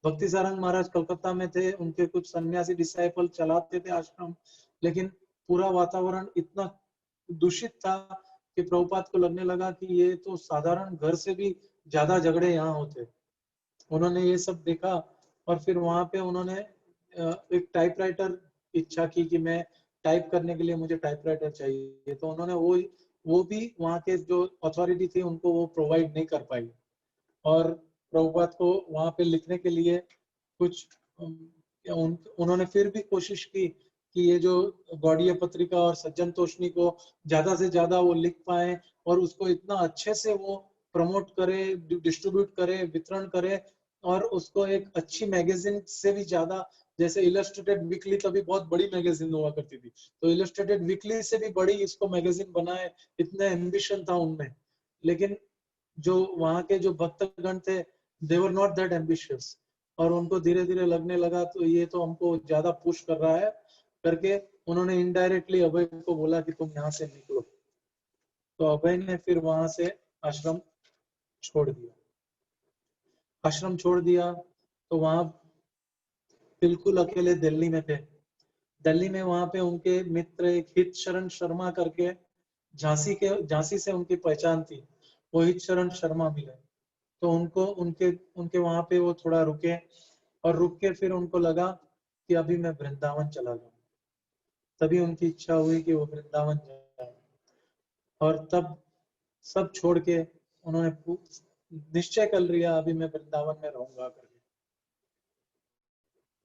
भक्ति सारंग महाराज कलकत्ता में थे, उनके कुछ सन्यासी डिसाइपल चलाते थे आश्रम, लेकिन पूरा वातावरण इतना दूषित था कि प्रभुपाद को लगने लगा कि ये तो साधारण घर से भी ज्यादा झगड़े यहाँ होते। उन्होंने ये सब देखा और फिर वहां पे उन्होंने एक टाइपराइटर इच्छा की कि मैं टाइप करने के लिए मुझे टाइपराइटर चाहिए। तो उन्होंने वो भी वहाँ के जो अथॉरिटी थी उनको वो प्रोवाइड नहीं कर पाई। और प्रभुपाद को वहां पे लिखने के लिए कुछ उन्होंने फिर भी कोशिश की कि ये जो गौड़ीय पत्रिका और सज्जन तोषणी को ज्यादा से ज्यादा वो लिख पाए और उसको इतना अच्छे से वो प्रमोट करे, डिस्ट्रीब्यूट करे, वितरण करे, और उसको एक अच्छी मैगजीन से भी ज्यादा, जैसे इलस्ट्रेटेड वीकली तभी बहुत बड़ी मैगजीन हुआ करती थी, तो इलस्ट्रेटेड वीकली से भी बड़ी इसको मैगजीन बनाए, इतना एम्बिशन था उनमें। लेकिन जो वहां के जो भक्तगण थे, दे वर नॉट दैट एम्बिशियस, और उनको धीरे धीरे लगने लगा तो ये तो हमको ज्यादा पुश कर रहा है करके उन्होंने इनडायरेक्टली अभय को बोला कि तुम यहाँ से निकलो। तो अभय ने फिर वहां से आश्रम छोड़ दिया। आश्रम छोड़ दिया तो वहां बिल्कुल अकेले दिल्ली में थे। दिल्ली में वहां पे उनके मित्र एक हित शरण शर्मा करके, झांसी से उनकी पहचान थी, वो हित शरण शर्मा मिले। तो उनको उनके उनके वहां पे वो थोड़ा रुके, और रुक के फिर उनको लगा कि अभी मैं वृंदावन चला जाऊं। तभी उनकी इच्छा हुई कि वो वृंदावन जाए, और तब सब छोड़ के उन्होंने निश्चय कर लिया अभी मैं वृंदावन में रहूंगा करके।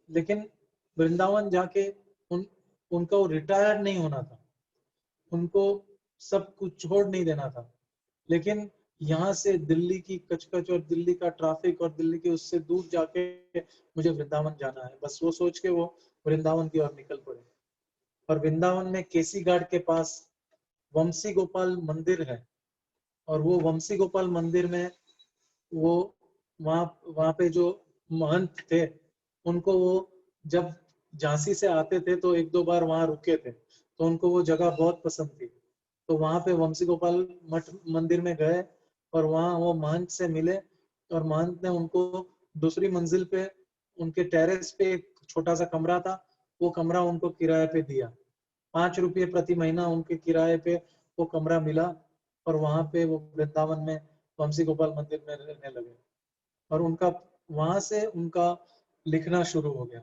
लेकिन वृंदावन जाके उनको रिटायर नहीं होना था, उनको सब कुछ छोड़ नहीं देना था। लेकिन यहाँ से दिल्ली की कचकच और दिल्ली का ट्रैफिक और दिल्ली के उससे दूर जाके मुझे वृंदावन जाना है, बस वो सोच के वो वृंदावन की ओर निकल पड़े। और वृंदावन में केसी घाट के पास वंशी गोपाल मंदिर है, और वो वंशी गोपाल मंदिर में वो वहाँ वहाँ पे जो महंत थे, उनको वो जब झांसी से आते थे तो एक दो बार वहां रुके थे, तो उनको वो जगह बहुत पसंद थी। तो वहां पे वंशी गोपाल मठ मंदिर में गए और वहां वो महंत से मिले, और महंत ने उनको दूसरी मंजिल पे उनके टेरेस पे एक छोटा सा कमरा था, वो कमरा उनको किराए पे दिया। 5 रुपये प्रति महीना उनके किराए पे वो कमरा मिला, और वहां पे वो वृंदावन में वंशी गोपाल मंदिर में रहने लगे। और उनका वहां से उनका लिखना शुरू हो गया।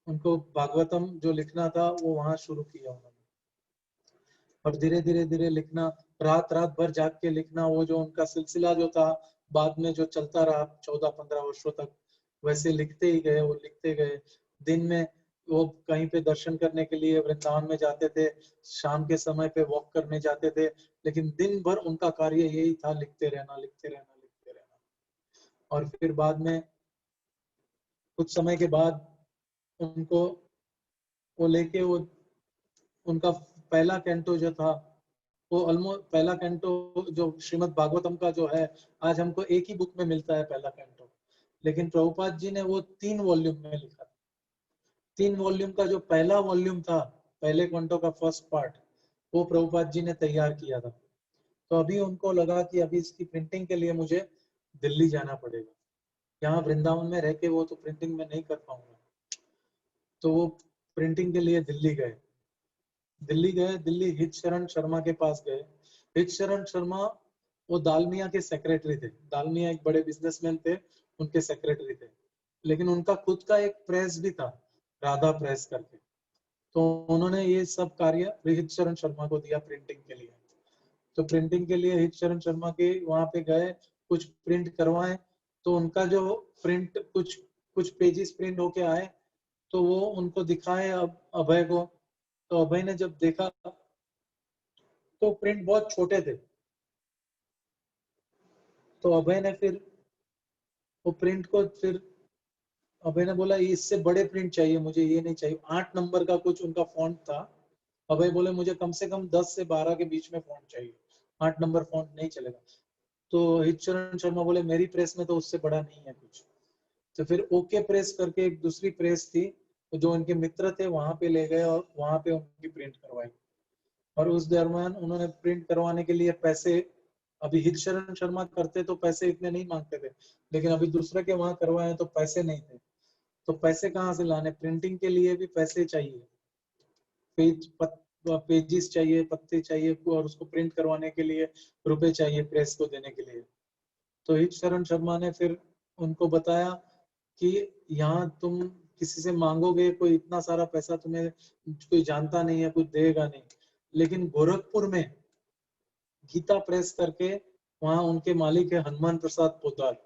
उनको भागवतम जो लिखना था वो वहां शुरू किया उन्होंने, और धीरे धीरे धीरे लिखना, रात रात भर जाग के लिखना, वो जो उनका सिलसिला जो था बाद में जो चलता रहा 14-15 वर्षों तक, वैसे लिखते ही गए, वो लिखते गए। दिन में वो कहीं पे दर्शन करने के लिए वृंदावन में जाते थे, शाम के समय पे वॉक करने जाते थे, लेकिन दिन भर उनका कार्य यही था, लिखते रहना, लिखते रहना, लिखते रहना। और फिर बाद में कुछ समय के बाद उनको वो लेके वो उनका पहला कैंटो जो था वो ऑलमोस्ट पहला कैंटो जो श्रीमद् भागवतम का जो है आज हमको एक ही बुक में मिलता है पहला कैंटो, लेकिन प्रभुपाद जी ने वो 3 वॉल्यूम में लिखा। 3 वॉल्यूम का जो पहला वॉल्यूम था, पहले कैंटो का फर्स्ट पार्ट, वो प्रभुपाद जी ने तैयार किया था। तो अभी उनको लगा कि अभी इसकी प्रिंटिंग के लिए मुझे दिल्ली जाना पड़ेगा, यहाँ वृंदावन में रह के वो तो प्रिंटिंग में नहीं कर पाऊंगा। तो वो प्रिंटिंग के लिए दिल्ली गए। दिल्ली हित शरण शर्मा के पास गए। हित शरण शर्मा वो दालमिया के सेक्रेटरी थे। दालमिया एक बड़े बिजनेसमैन थे, उनके सेक्रेटरी थे, लेकिन उनका खुद का एक प्रेस भी था, राधा प्रेस करके। तो उन्होंने ये सब कार्य हित शरण शर्मा को दिया प्रिंटिंग के लिए। तो प्रिंटिंग के लिए हित शरण शर्मा के वहां पे गए, कुछ प्रिंट करवाए। तो उनका जो प्रिंट कुछ पेजेस प्रिंट होके आए, तो वो उनको दिखाए अभय को। तो अभय ने जब देखा तो प्रिंट बहुत छोटे थे। तो अभय ने फिर वो प्रिंट को फिर अभय ने बोला इससे बड़े प्रिंट चाहिए मुझे, ये नहीं चाहिए। 8 नंबर का कुछ उनका फॉन्ट था। अभय बोले मुझे कम से कम 10 से 12 के बीच में फॉन्ट चाहिए, 8 नंबर फॉन्ट नहीं चलेगा। तो हितचरण शर्मा बोले मेरी प्रेस में तो उससे बड़ा नहीं है कुछ। तो फिर ओके प्रेस करके एक दूसरी प्रेस थी, जो उनके मित्र थे, वहां पे ले गए और वहां पे उनकी प्रिंट करवाई। और उस दरमियान उन्होंने प्रिंट करवाने के लिए पैसे, अभी हित शरण शर्मा करते तो पैसे इतने नहीं मांगते थे, लेकिन अभी दूसरे के वहां करवाए तो पैसे नहीं थे। तो पैसे कहाँ से लाने, प्रिंटिंग के लिए भी पैसे चाहिए, पेजेस चाहिए, पत्ते चाहिए, और उसको प्रिंट करवाने के लिए रुपए चाहिए प्रेस को देने के लिए। तो हित शरण शर्मा ने फिर उनको बताया कि यहाँ तुम किसी से मांगोगे, कोई इतना सारा पैसा तुम्हें कोई जानता नहीं है, कुछ देगा नहीं। लेकिन गोरखपुर में गीता प्रेस करके वहां उनके मालिक है हनुमान प्रसाद पोद्दार।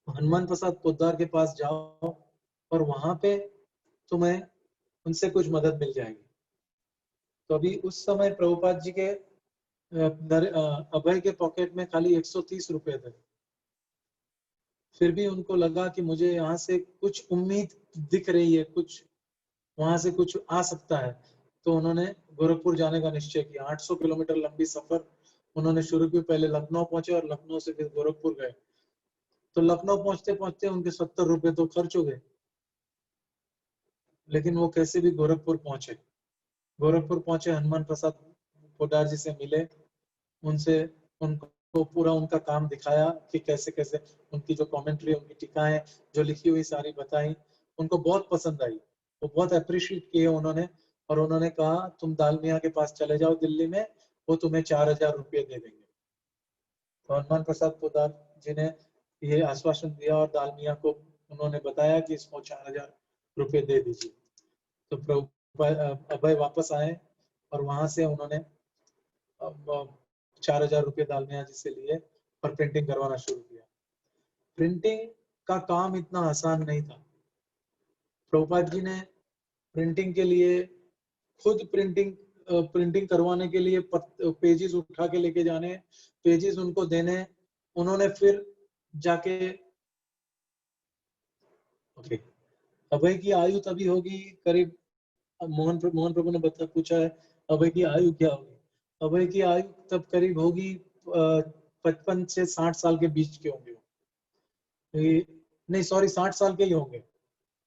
हनुमान प्रसाद पोद्दार के पास जाओ और वहां पे तुम्हें उनसे कुछ मदद मिल जाएगी। तो अभी उस समय प्रभुपाद जी के अभय के पॉकेट में खाली 130 रुपए थे। फिर भी उनको लगा कि मुझे यहाँ से कुछ उम्मीद दिख रही है, कुछ वहां से कुछ आ सकता है। तो उन्होंने गोरखपुर जाने का निश्चय किया। 800 किलोमीटर लंबी सफर उन्होंने शुरू की। पहले लखनऊ पहुंचे और लखनऊ से फिर गोरखपुर गए। तो लखनऊ पहुंचते पहुंचते उनके 70 रुपए तो खर्च हो गए, लेकिन वो कैसे भी गोरखपुर पहुंचे। गोरखपुर पहुंचे, हनुमान प्रसाद पोद्दार जी से मिले, उनसे उनको पूरा उनका काम दिखाया कि कैसे कैसे उनकी जो कमेंट्री, उनकी टीकाएं जो लिखी हुई सारी बताई। उनको बहुत पसंद आई, वो बहुत अप्रिशिएट किए उन्होंने। और उन्होंने कहा तुम दालमिया के पास चले जाओ दिल्ली में, वो तुम्हें 4000 रुपये दे देंगे। तो हनुमान प्रसाद पोद्दार जी ने ये आश्वासन दिया और दालमिया को उन्होंने बताया कि इसको 4000 रुपये दे दीजिए। तो अभय वापस आए और वहां से उन्होंने 4000 रुपये दालमिया जी से लिए और प्रिंटिंग करवाना शुरू किया। प्रिंटिंग का काम इतना आसान नहीं था। प्रभुपाद जी ने प्रिंटिंग के लिए खुद प्रिंटिंग करवाने के लिए पेजेस उठा के लेके जाने, पेजेस उनको देने। उन्होंने फिर जाके ओके, अभय की आयु तभी होगी करीब, मोहन प्रभु ने पूछा है अभय की आयु क्या होगी। अभय की आयु तब करीब होगी 55 से 60 साल के बीच के होंगे। नहीं सॉरी, 60 साल के ही होंगे,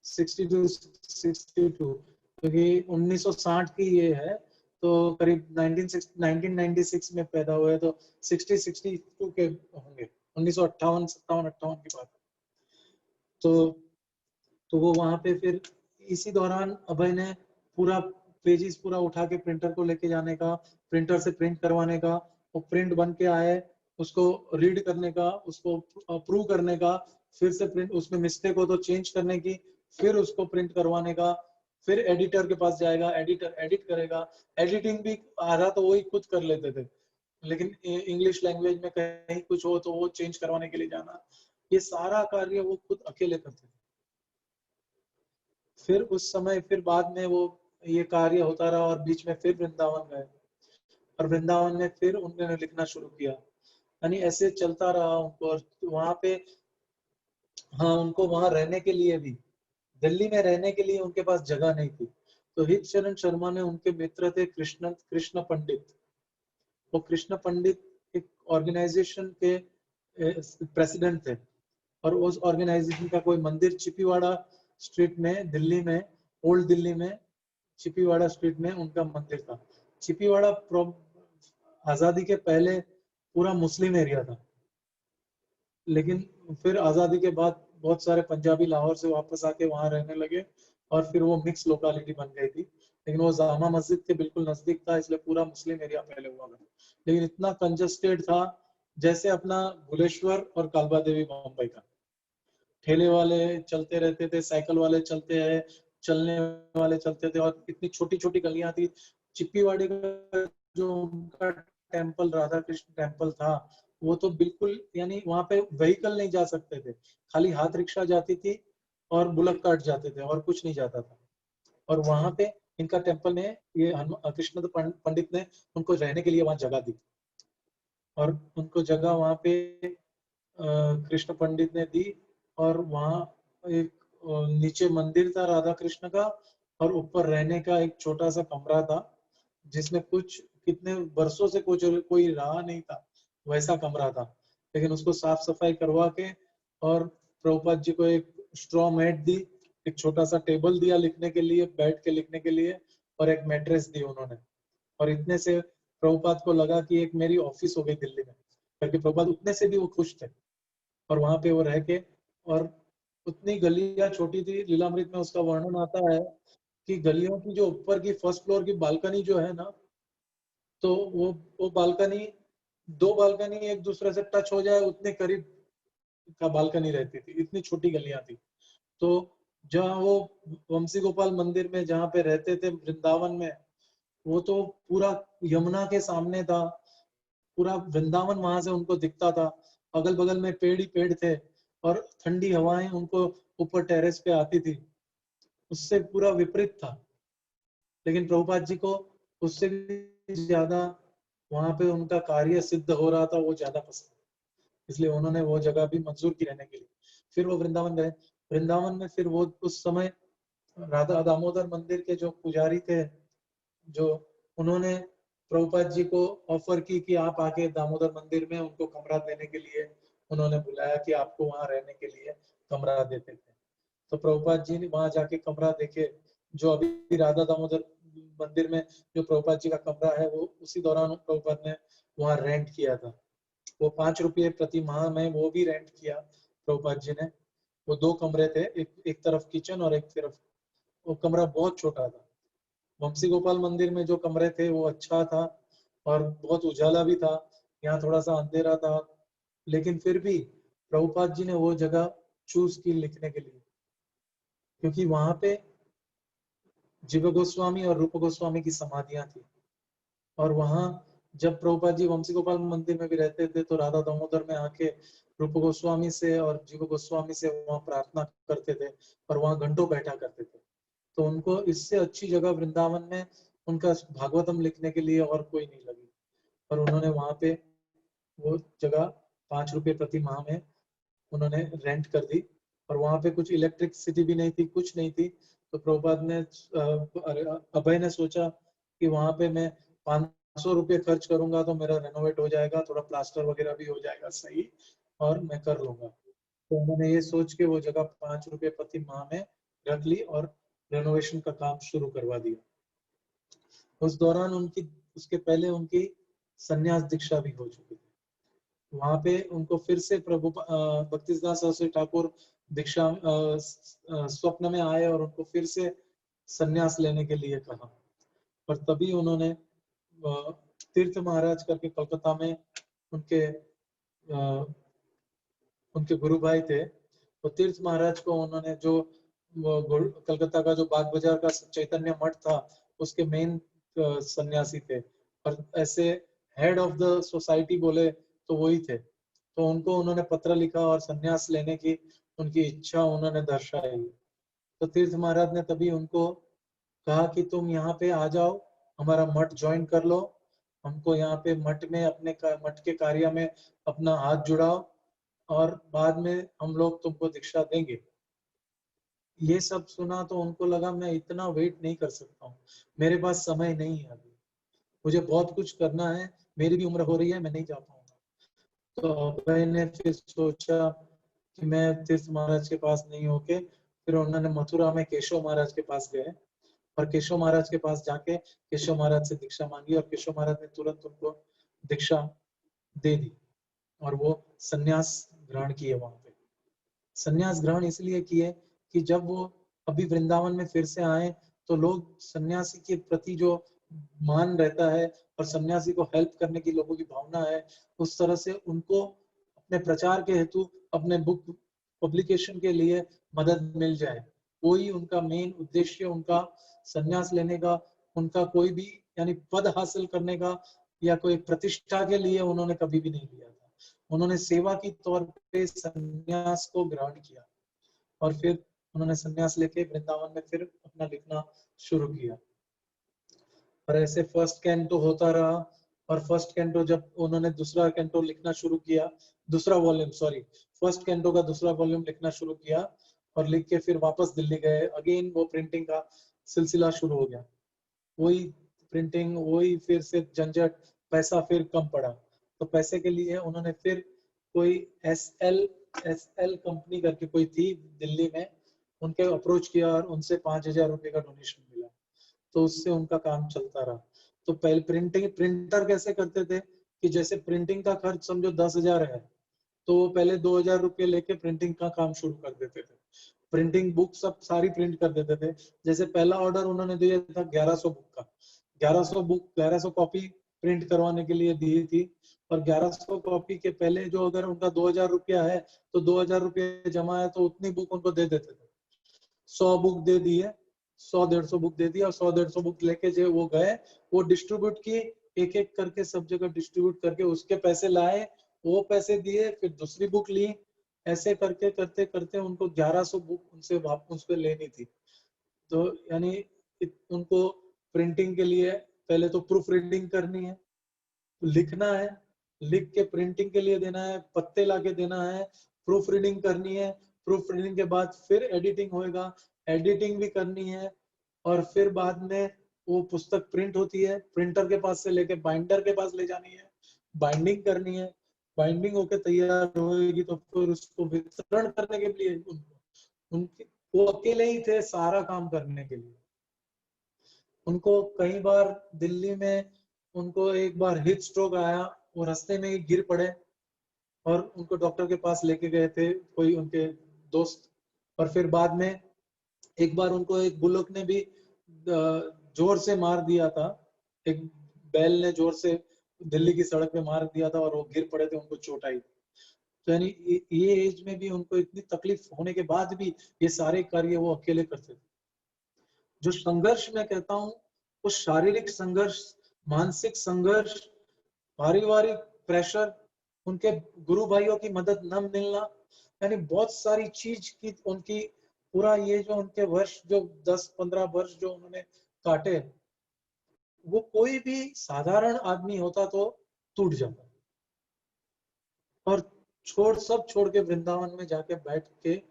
62 क्योंकि 1960 की ये है, तो करीब 1996 में पैदा हुए, तो 62 के होंगे, 1958 की बात। तो वो वहां पे फिर इसी दौरान अभय ने पूरा पेजेस पूरा उठा के प्रिंटर को लेके जाने का, प्रिंटर से प्रिंट करवाने का, वो प्रिंट बन के आए, उसको रीड करने का, उसको अप्रूव करने का, फिर से प्रिंट, उसमें मिस्टेक हो तो चेंज करने की, फिर उसको प्रिंट करवाने का, फिर एडिटर के पास जाएगा, एडिटर एडिट करेगा। एडिटिंग भी आधा तो वही खुद कर लेते थे, लेकिन इंग्लिश लैंग्वेज में कहीं कुछ हो तो वो चेंज करवाने के लिए जाना, ये सारा कार्य वो खुद अकेले करते थे। फिर उस समय फिर बाद में वो ये कार्य होता रहा और बीच में फिर वृंदावन गए और वृंदावन में फिर उन्होंने लिखना शुरू किया। यानी ऐसे चलता रहा उनको। और वहां पे हाँ, उनको वहां रहने के लिए भी दिल्ली में रहने के लिए उनके पास जगह नहीं थी। तो हित शरण शर्मा ने, उनके मित्र थे कृष्ण कृष्ण पंडित। वो कृष्ण पंडित एक ऑर्गेनाइजेशन के प्रेसिडेंट थे, और उस ऑर्गेनाइजेशन का कोई मंदिर चिपीवाड़ा स्ट्रीट में, दिल्ली में, ओल्ड दिल्ली में चिपीवाड़ा स्ट्रीट में उनका मंदिर था। चिपीवाड़ा आजादी के पहले पूरा मुस्लिम एरिया था, लेकिन फिर आजादी के बाद बहुत सारे पंजाबी लाहौर से वापस आके वहां रहने लगे, और फिर वो मिक्स लोकालिटी बन गई थी। लेकिन वो जामा मस्जिद के बिल्कुल नजदीक था, इसलिए पूरा मुस्लिम एरिया पहले हुआ करता। लेकिन इतना कंजस्टेड था, जैसे अपना भुलेश्वर और कालबा देवी मुंबई का। ठेले वाले चलते रहते थे, साइकिल वाले चलते हैं, चलने वाले चलते थे, और इतनी छोटी छोटी गलियां थी। चिप्पीवाड़ी का जो उनका टेम्पल, राधा कृष्ण टेम्पल था, वो तो बिल्कुल, यानी वहां पे व्हीकल नहीं जा सकते थे, खाली हाथ रिक्शा जाती थी और बुलक कार्ट जाते थे, और कुछ नहीं जाता था। और वहां पे इनका टेम्पल में ये कृष्ण पंडित ने उनको रहने के लिए वहां जगह दी, और उनको जगह वहां पे कृष्ण पंडित ने दी। और वहाँ एक नीचे मंदिर था राधा कृष्ण का, और ऊपर रहने का एक छोटा सा कमरा था, जिसमें कुछ कितने वर्षों से कुछ कोई रहा नहीं था, वैसा कमरा था। लेकिन उसको साफ सफाई करवा के, और प्रभुपाद जी को एक स्ट्रॉ मैट दी, एक छोटा सा टेबल दिया लिखने के लिए, बैठ के लिखने के लिए, और एक मैट्रेस दी उन्होंने। और इतने से प्रभुपाद को लगा कि एक मेरी ऑफिस हो गई दिल्ली में, क्योंकि प्रभुपाद उतने से भी वो खुश थे। और वहां पे वो रह के, और उतनी गलियां छोटी थी, लीलामृत में उसका वर्णन आता है कि गलियों की जो ऊपर की फर्स्ट फ्लोर की बालकनी जो है ना, तो वो बालकनी, दो बालकनी एक दूसरे से टच हो जाए उतने करीब का बालकनी रहती थी, इतनी छोटी गलियां थी। तो जहाँ वो वंशी गोपाल मंदिर में जहाँ पे रहते थे वृंदावन में, वो तो पूरा यमुना के सामने था, पूरा वृंदावन वहां से उनको दिखता था, अगल बगल में पेड़ ही पेड़ थे, और ठंडी हवाएं उनको ऊपर टेरेस पे आती थी। उससे पूरा विपरीत था। लेकिन प्रभुपाद जी को उससे भी ज्यादा वहां पे उनका कार्य सिद्ध हो रहा था, वो ज्यादा पसंद, इसलिए उन्होंने वो जगह भी मंजूर की रहने के लिए। फिर वो वृंदावन गए। वृंदावन में फिर वो उस समय राधा दामोदर मंदिर के जो पुजारी थे, जो उन्होंने प्रभुपाद जी को ऑफर की कि आप आके दामोदर मंदिर में, उनको कमरा देने के लिए उन्होंने बुलाया कि आपको वहां रहने के लिए कमरा देते थे। तो प्रभुपाद जी ने वहां जाके कमरा देखे, जो अभी राधा दामोदर मंदिर में जो प्रभुपाद जी का कमरा है, वो उसी दौरान प्रभुपाद ने वहां रेंट किया था। वो 5 रुपये प्रति माह में वो भी रेंट किया प्रभुपाद जी ने। वो दो कमरे थे, एक तरफ किचन और एक तरफ, वो कमरा बहुत छोटा था। वंशी गोपाल मंदिर में जो कमरे थे वो अच्छा था, और बहुत उजाला भी था। यहाँ थोड़ा सा अंधेरा था, लेकिन फिर भी प्रभुपाद जी ने वो जगह चूज की लिखने के लिए, क्योंकि वहां पे जीव गोस्वामी और रूप गोस्वामी की समाधियां थी। और वहां जब प्रभुपाद जी वंशी गोपाल मंदिर में भी रहते थे, तो राधा दामोदर में आके रूप गोस्वामी से और जीव गोस्वामी से वहां प्रार्थना करते थे, और वहां घंटों बैठा करते थे। तो उनको इससे अच्छी जगह वृंदावन में उनका भागवतम लिखने के लिए और कोई नहीं लगी, और उन्होंने वहां पे वो जगह 5 रुपये प्रति माह में उन्होंने रेंट कर दी। और वहां पे कुछ इलेक्ट्रिसिटी भी नहीं थी, कुछ नहीं थी। तो प्रभुपाद ने, अभय ने सोचा कि वहां पे मैं 500 रुपये खर्च करूंगा तो मेरा रेनोवेट हो जाएगा, थोड़ा प्लास्टर वगैरह भी हो जाएगा सही, और मैं कर लूंगा। तो उन्होंने ये सोच के वो जगह 5 रुपये प्रति माह में रख ली, और रेनोवेशन का काम शुरू करवा दिया। उस दौरान उनकी, उसके पहले उनकी संन्यास दीक्षा भी हो चुकी थी। वहां पे उनको फिर से प्रभु भक्तिदास सरस्वती ठाकुर दीक्षा स्वप्न में आए, और उनको फिर से संन्यास लेने के लिए कहा। और तभी उन्होंने तीर्थ महाराज करके कलकत्ता में उनके उनके गुरु भाई थे, तो तीर्थ महाराज को उन्होंने, जो कलकत्ता का जो बाग बाजार का चैतन्य मठ था, उसके मेन सन्यासी थे, और ऐसे हेड ऑफ द सोसाइटी बोले तो वही थे। तो उनको उन्होंने पत्र लिखा और सन्यास लेने की उनकी इच्छा उन्होंने दर्शाई। तो तीर्थ महाराज ने तभी उनको कहा कि तुम यहाँ पे आ जाओ, हमारा मठ ज्वाइन कर लो, हमको यहाँ पे मठ में मठ के कार्य में अपना हाथ जुड़ाओ, और बाद में हम लोग तुमको दीक्षा देंगे। ये सब सुना तो उनको लगा मैं इतना वेट नहीं कर सकता हूँ, मेरे पास समय नहीं है अभी, मुझे बहुत कुछ करना है, मेरी भी उम्र हो रही है, मैं नहीं जा पाऊंगा। तो अभय ने फिर सोचा कि मैं तीर्थ महाराज के पास नहीं होके, फिर उन्होंने मथुरा में केशव महाराज के पास गए और केशव महाराज के पास जाके केशव महाराज से दीक्षा मांगी और केशव महाराज ने तुरंत उनको दीक्षा दे दी और वो सन्यास ग्रहण किए। वहां पे सन्यास ग्रहण इसलिए किए कि जब वो अभी वृंदावन में फिर से आए तो लोग सन्यासी के प्रति जो मान रहता है और सन्यासी को हेल्प करने की लोगों की भावना है, उस तरह से उनको अपने प्रचार के हेतु अपने बुक पब्लिकेशन के लिए मदद मिल जाए। कोई उनका मेन उद्देश्य उनका सन्यास लेने का, उनका कोई भी यानी पद हासिल करने का या कोई प्रतिष्ठा के लिए उन्होंने कभी भी नहीं लिया था। उन्होंने सेवा की तौर पे सन्यास को ग्रहण किया और फिर उन्होंने सन्यास लेके वृंदावन में फिर अपना लिखना शुरू किया। और ऐसे फर्स्ट कैंटो होता रहा और फर्स्ट कैंटो जब उन्होंने दूसरा कैंटो लिखना शुरू किया, दूसरा वॉल्यूम सॉरी, फर्स्ट कैंटो का दूसरा वॉल्यूम लिखना शुरू किया और लिख के फिर वापस दिल्ली गए, अगेन वो प्रिंटिंग का सिलसिला शुरू हो गया, वही प्रिंटिंग, वही फिर से झंझट, पैसा फिर कम पड़ा। तो पैसे के लिए उन्होंने फिर कोई एस एल कंपनी करके कोई थी दिल्ली में, उनके अप्रोच किया और उनसे 5,000 रुपए का डोनेशन मिला, तो उससे उनका काम चलता रहा। तो पहले प्रिंटर कैसे करते थे कि जैसे प्रिंटिंग का खर्च समझो 10,000 है, तो वो पहले 2,000 रुपये लेके प्रिंटिंग का काम शुरू कर देते थे, प्रिंटिंग बुक सब सारी प्रिंट कर देते थे। जैसे पहला ऑर्डर उन्होंने दिया था 1100 बुक का, 1100 कॉपी प्रिंट करवाने के लिए दी थी और 1100 कॉपी के पहले जो अगर उनका 2,000 रुपया है तो 2,000 रुपये जमा है तो उतनी बुक उनको दे देते थे। 100 बुक दे दिए, 100-150 बुक दे दिया और 100-150 बुक लेके जो वो गए, वो डिस्ट्रीब्यूट किए, एक एक करके सब जगह डिस्ट्रीब्यूट करके उसके पैसे लाए, वो पैसे दिए, फिर दूसरी बुक ली, ऐसे करके करते करते उनको 1100 बुक उनसे वापस पे लेनी थी। तो यानी उनको प्रिंटिंग के लिए पहले तो प्रूफ रीडिंग करनी है, लिखना है, लिख के प्रिंटिंग के लिए देना है, पत्ते लाके देना है, प्रूफ रीडिंग करनी है, प्रूफ रीडिंग के बाद फिर एडिटिंग होएगा, एडिटिंग भी करनी है और फिर बाद में वो पुस्तक प्रिंट होती है, प्रिंटर के पास से लेके बाइंडर के पास ले जानी है, बाइंडिंग करनी है, बाइंडिंग होके तैयार होएगी तो फिर उसको वितरण करने के लिए उनके वो अकेले ही थे सारा काम करने के लिए। उनको कई बार दिल्ली में उनको एक बार हीट स्ट्रोक आया, वो रास्ते में ही गिर पड़े और उनको डॉक्टर के पास लेके गए थे कोई उनके दोस्त। और फिर बाद में एक बार उनको एक बुलक ने भी जोर से मार दिया था, एक बैल ने जोर से दिल्ली की सड़क पे मार दिया था और वो गिर पड़े थे, उनको चोट आई। तो यानी ये एज में भी उनको इतनी तकलीफ होने के बाद भी ये सारे कार्य वो अकेले करते थे। जो संघर्ष मैं कहता हूँ वो शारीरिक संघर्ष, मानसिक संघर्ष, पारिवारिक प्रेशर, उनके गुरु भाइयों की मदद न मिलना, यानी बहुत सारी चीज की उनकी पूरा ये जो उनके वर्ष जो 10-15 वर्ष जो उन्होंने काटे, वो कोई भी साधारण आदमी होता तो टूट जाता। और सब छोड़ के वृंदावन में जाके बैठ के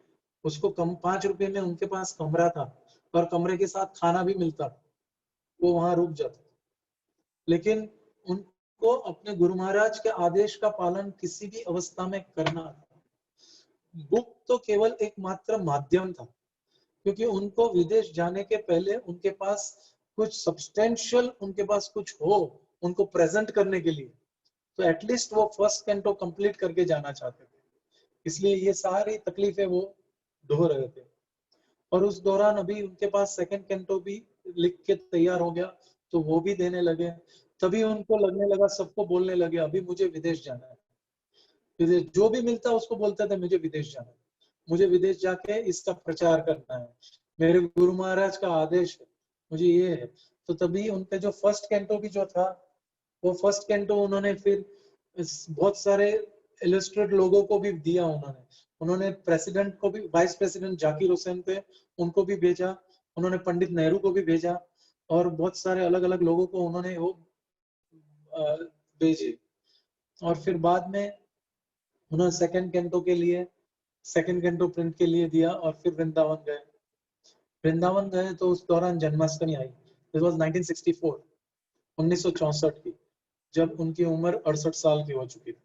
उसको कम 5 रुपए में उनके पास कमरा था और कमरे के साथ खाना भी मिलता, वो वहां रुक जाता। लेकिन उनको अपने गुरु महाराज के आदेश का पालन किसी भी अवस्था में करना था। बुक तो केवल एक मात्र माध्यम था, क्योंकि उनको विदेश जाने के पहले उनके पास कुछ सब्सटेंशियल, उनके पास कुछ हो उनको प्रेजेंट करने के लिए, तो एटलीस्ट वो फर्स्ट कैंटो कंप्लीट करके जाना चाहते थे, इसलिए ये सारी तकलीफें वो ढो रहे थे। और उस दौरान अभी उनके पास सेकंड कैंटो भी लिख के तैयार हो गया, तो वो भी देने लगे। तभी उनको लगने लगा, सबको बोलने लगे अभी मुझे विदेश जाना है, विदेश जो भी मिलता उसको बोलते थे मुझे विदेश जाना है, मुझे विदेश जाके इसका प्रचार करना है, मेरे गुरु महाराज का आदेश है, मुझे ये है। तो तभी उनका जो फर्स्ट कैंटो भी जो था, वो फर्स्ट कैंटो उन्होंने फिर बहुत सारे इलस्ट्रेट लोगों को भी दिया, उन्होंने प्रेसिडेंट को भी, वाइस प्रेसिडेंट जाकिर हुसैन थे उनको भी भेजा, उन्होंने पंडित नेहरू को भी भेजा और बहुत सारे अलग अलग लोगों को उन्होंने वो भेजे। और फिर बाद में उन्होंने सेकंड कैंटो के लिए, सेकंड कैंटो प्रिंट के लिए दिया और फिर वृंदावन गए। वृंदावन गए तो उस दौरान जन्माष्टमी आई। दिस वाज 1964, 1964 की, जब उनकी उम्र 68 साल की हो चुकी थी।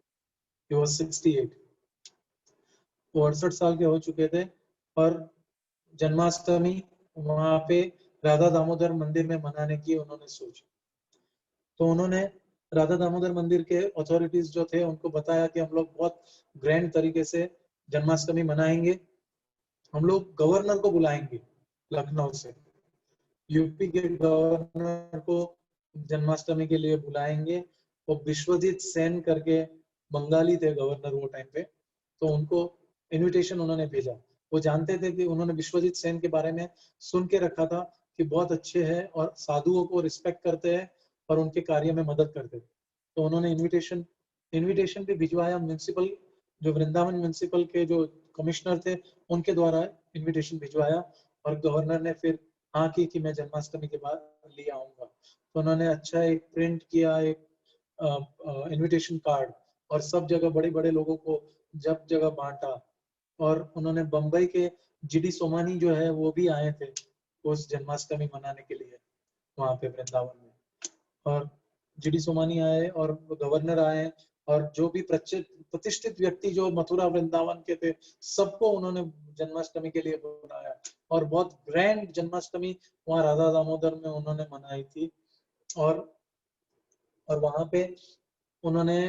He was 68, वो 68 साल के हो चुके थे। और जन्माष्टमी वहां पे राधा दामोदर मंदिर में मनाने की उन्होंने सोची। तो उन्होंने राधा दामोदर मंदिर के अथॉरिटीज जो थे उनको बताया कि हम लोग बहुत ग्रैंड तरीके से जन्माष्टमी मनाएंगे, हम लोग गवर्नर को बुलाएंगे लखनऊ से, यूपी के गवर्नर को जन्माष्टमी के लिए बुलाएंगे। वो विश्वजीत सेन करके बंगाली थे गवर्नर वो टाइम पे, तो उनको इनविटेशन उन्होंने भेजा। वो जानते थे कि उन्होंने विश्वजीत सेन के बारे में सुन के रखा था कि बहुत अच्छे हैं और साधुओं को रिस्पेक्ट करते हैं और उनके कार्य में मदद करते थे। तो उन्होंने इनविटेशन भी भिजवाया म्यूनिसिपल, जो वृंदावन म्यूनिसिपल के जो कमिश्नर थे उनके द्वारा इनविटेशन भिजवाया, और गवर्नर ने फिर हाँ की कि मैं जन्माष्टमी के बाद ले आऊंगा। तो उन्होंने अच्छा एक प्रिंट किया, एक इनविटेशन कार्ड, और सब जगह बड़े बड़े लोगों को जब जगह बांटा। और उन्होंने बम्बई के जीडी सोमानी जो है वो भी आए थे उस जन्माष्टमी मनाने के लिए वहां पे वृंदावन में। और जीडी सोमानी आए और गवर्नर आए, और जो भी प्रतिष्ठित व्यक्ति जो मथुरा वृंदावन के थे सबको उन्होंने जन्माष्टमी के लिए बुलाया। और बहुत ग्रैंड जन्माष्टमी वहाँ राधा दामोदर में उन्होंने मनाई थी। और वहां पे उन्होंने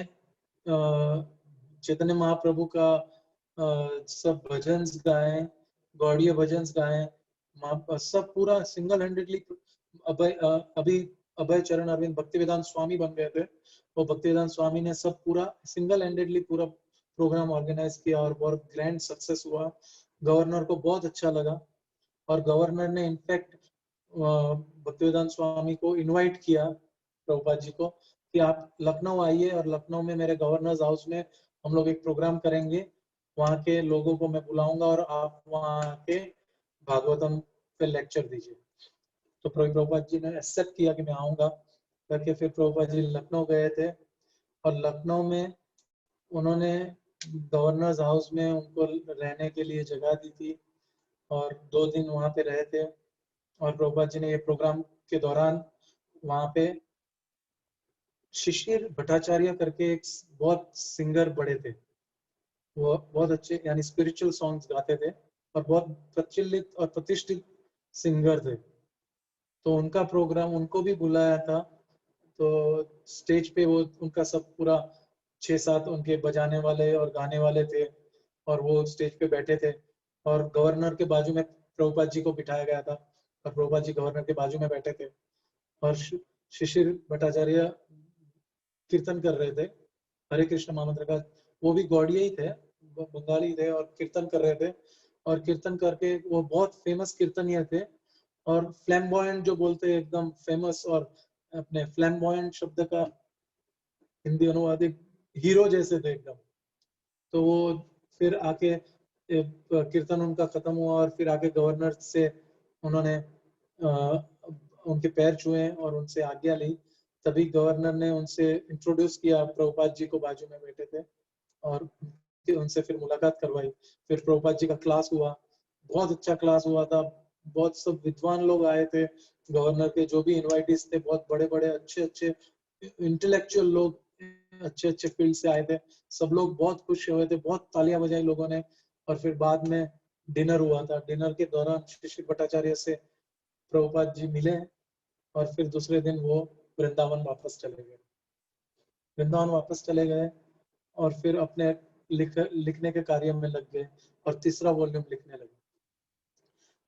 चैतन्य महाप्रभु का सब भजन गाए, गौड़ीय भजन गाए, सब पूरा सिंगल हैंडेडली। अभी अभय चरण अरविंद भक्तिवेदांत स्वामी बन गए थे, वो भक्तिवेदांत स्वामी ने सब पूरा सिंगल हैंडेडली पूरा प्रोग्राम ऑर्गेनाइज किया और बहुत ग्रैंड सक्सेस हुआ। गवर्नर को बहुत अच्छा लगा, और गवर्नर ने इनफैक्ट भक्तिवेदांत स्वामी को इनवाइट किया, प्रभुपाद जी को, कि आप लखनऊ आइए और लखनऊ में मेरे गवर्नर्स हाउस में हम लोग एक प्रोग्राम करेंगे, वहाँ के लोगों को मैं बुलाऊंगा और आप वहाँ के भागवतम पे लेक्चर दीजिए। तो प्रभुपाद जी ने एक्सेप्ट किया कि मैं आऊंगा करके। फिर प्रभुपाद जी लखनऊ गए थे, और लखनऊ में उन्होंने गवर्नर्स हाउस में उनको रहने के लिए जगह दी थी, और 2 दिन वहाँ पे रहे थे। और प्रभुपाद जी ने ये प्रोग्राम के दौरान वहाँ पे शिशिर भट्टाचार्य करके एक बहुत सिंगर बड़े थे, वो बहुत अच्छे यानी स्पिरिचुअल सॉन्ग्स गाते थे और बहुत प्रचलित और प्रतिष्ठित सिंगर थे। तो उनका प्रोग्राम उनको भी बुलाया था। तो स्टेज पे वो उनका सब पूरा 6-7 उनके बजाने वाले और गाने वाले थे, और वो स्टेज पे बैठे थे, और गवर्नर के बाजू में प्रभुपाद जी को बिठाया गया था, और प्रभुपाद जी गवर्नर के बाजू में बैठे थे। और शिशिर भट्टाचार्य कीर्तन कर रहे थे हरे कृष्ण महामंत्र का। वो भी गौड़िया ही थे, बंगाली थे, और कीर्तन कर रहे थे। और कीर्तन करके वो बहुत फेमस कीर्तनीय थे, और फ्लैम्बॉयंट जो बोलते हैं एकदम फेमस, और अपने फ्लैम्बॉयंट शब्द का हिंदी अनुवादित हीरो जैसे थे एकदम। तो वो फिर आके कीर्तन उनका खत्म हुआ, और फिर आके गवर्नर से उन्होंने उनके पैर छुए और उनसे आज्ञा ली। तभी गवर्नर ने उनसे इंट्रोड्यूस किया, प्रभुपाद जी को बाजू में बैठे थे, और उनसे फिर मुलाकात करवाई। फिर प्रभुपाद जी का क्लास हुआ, बहुत अच्छा क्लास हुआ था। बहुत सब विद्वान लोग आए थे, गवर्नर के जो भी इनवाइटीज थे बहुत बड़े बड़े अच्छे अच्छे इंटेलेक्चुअल लोग, अच्छे अच्छे फील्ड से आए थे। सब लोग बहुत खुश हुए थे, बहुत तालियां बजाई लोगों ने। और फिर बाद में डिनर हुआ था। डिनर के दौरान शिशिर भट्टाचार्य से प्रभुपाद जी मिले, और फिर दूसरे दिन वो वृंदावन वापस चले गए। वृंदावन वापस चले गए और फिर अपने लिखने के कार्य में लग गए, और तीसरा वॉल्यूम लिखने लगे।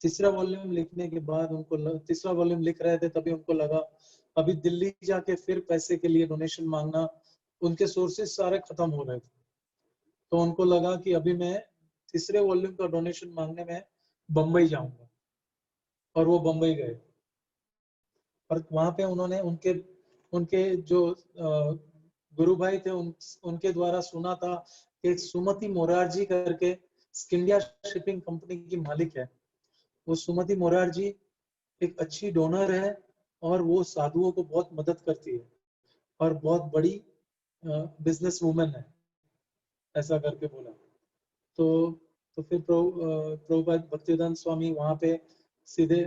तीसरा वॉल्यूम लिखने के बाद तीसरा वॉल्यूम लिख रहे थे, तभी उनको लगा अभी दिल्ली जाके फिर पैसे के लिए डोनेशन मांगना, उनके सोर्सेज सारे खत्म हो रहे थे। तो उनको लगा कि अभी मैं तीसरे वॉल्यूम का डोनेशन मांगने में बम्बई जाऊंगा, और वो बम्बई गए। और वहां पे उन्होंने उनके उनके जो गुरु भाई थे उनके द्वारा सुना था कि सुमति मोरारजी करके स्किंडिया शिपिंग कंपनी की मालिक है। वो सुमति मोरारजी एक अच्छी डोनर है, और वो साधुओं को बहुत मदद करती है, और बहुत बड़ी बिजनेस वूमेन है, ऐसा करके बोला। तो फिर प्रभुपाद भक्तिवेदांत स्वामी वहां पे सीधे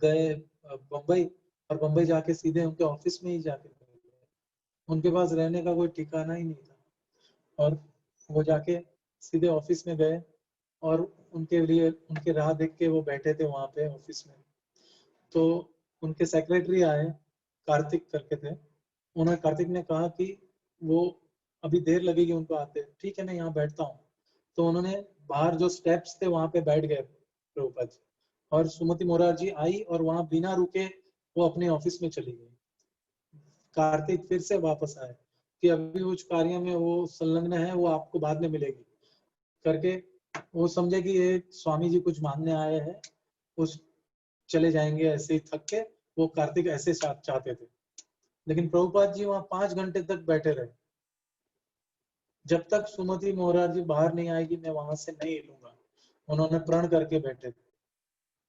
गए बम्बई, और बम्बई जाके सीधे उनके ऑफिस में ही जाके गए। उनके पास रहने का कोई ठिकाना ही नहीं था, और वो जाके सीधे ऑफिस में गए, और उनके लिए उनके राह देख के वो बैठे थे वहां पे ऑफिस में। तो उनके सेक्रेटरी आए, कार्तिक करके थे। उन्होंने, कार्तिक ने कहा कि वो अभी देर लगेगी उनको आते, ठीक है मैं यहाँ बैठता हूँ। तो उन्होंने बाहर जो स्टेप्स थे वहां पे बैठ गए प्रभुपाद जी, और सुमति मोरारजी आई और वहां बिना रुके वो अपने ऑफिस में चली गई। कार्तिक फिर से वापस आए कि अभी कुछ कार्य में वो संलग्न है, वो आपको बाद में मिलेगी करके। वो समझे कि ये स्वामी जी कुछ मांगने आए हैं, उस चले जाएंगे ऐसे ही थक के। वो कार्तिक ऐसे चाहते थे, लेकिन प्रभुपाद जी वहां 5 घंटे तक बैठे रहे। जब तक सुमति मोरारजी बाहर नहीं आएगी मैं वहां से नहीं हिलूंगा, उन्होंने प्रण करके बैठे थे।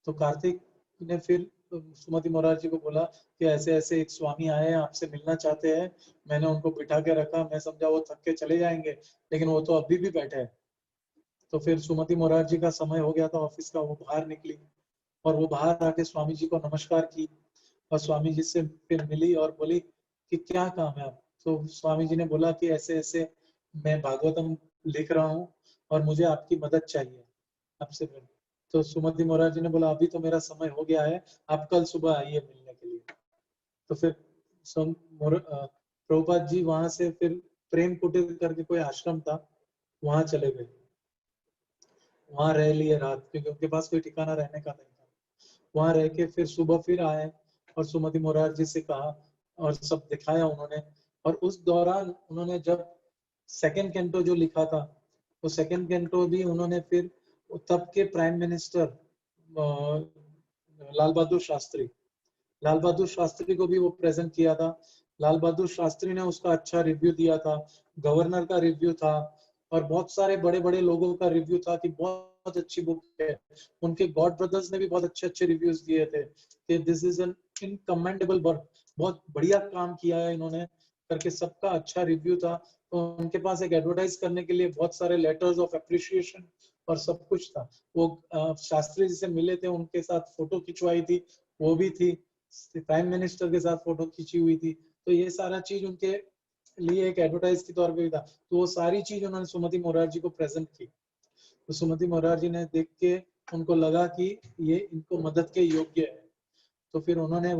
तो कार्तिक ने फिर सुमति मोरारजी को बोला कि ऐसे ऐसे एक स्वामी आए हैं, आपसे मिलना चाहते हैं। मैंने उनको बिठा के रखा, मैं समझा वो थक के चले जाएंगे, लेकिन वो तो अभी भी बैठे हैं। तो फिर सुमति मोरारजी का समय हो गया था ऑफिस का, वो बाहर निकली और वो बाहर आके स्वामी जी को नमस्कार की, और स्वामी जी से फिर मिली और बोली कि क्या काम है आप। तो स्वामी जी ने बोला कि ऐसे ऐसे मैं भागवतम लिख रहा हूँ और मुझे आपकी मदद चाहिए आपसे मिल। तो सुमति मोरार जी ने बोला अभी तो मेरा समय हो गया है, आप कल सुबह आइए मिलने के लिए। तो फिर प्रभुपाद जी वहां से फिर प्रेम कुटीर करके कोई आश्रम था, वहां चले गए। वहां रह लिए रात, क्योंकि उनके पास कोई ठिकाना रहने का नहीं था। वहां रह के फिर सुबह फिर आए और सुमति मोरारजी से कहा और सब दिखाया उन्होंने। और उस दौरान उन्होंने जब सेकंड कैंटो जो लिखा था, वो सेकंड कैंटो भी उन्होंने फिर तब के प्राइम मिनिस्टर लाल बहादुर शास्त्री, लाल बहादुर शास्त्री को भी वो प्रेजेंट किया था। लाल बहादुर शास्त्री ने उसका अच्छा रिव्यू दिया था, गवर्नर का रिव्यू था, और बहुत सारे बड़े बड़े लोगों का रिव्यू था कि बहुत अच्छी बुक है। उनके गॉड ब्रदर्स ने भी बहुत अच्छे अच्छे रिव्यूज दिए थे कि दिस इज एन इनकमेंडेबल वर्क, बहुत बढ़िया काम किया है इन्होंने करके, सबका अच्छा रिव्यू था। तो उनके पास एक एडवर्टाइज करने के लिए बहुत सारे लेटर्स ऑफ अप्रिशिएशन और सब कुछ था। वो शास्त्री जी से मिले थे, उनके साथ फोटो खिंचवाई थी, वो भी थी, प्राइम मिनिस्टर के साथ फोटो खींची हुई थी। तो ये सारा चीज उनके लिए एक एडवर्टाइज के तौर पे भी था। तो वो सारी चीज उन्होंने सुमति मोरारजी को प्रेजेंट की। तो सुमति मोरारजी ने देख के उनको लगा कि ये इनको मदद के योग्य है। तो फिर उन्होंने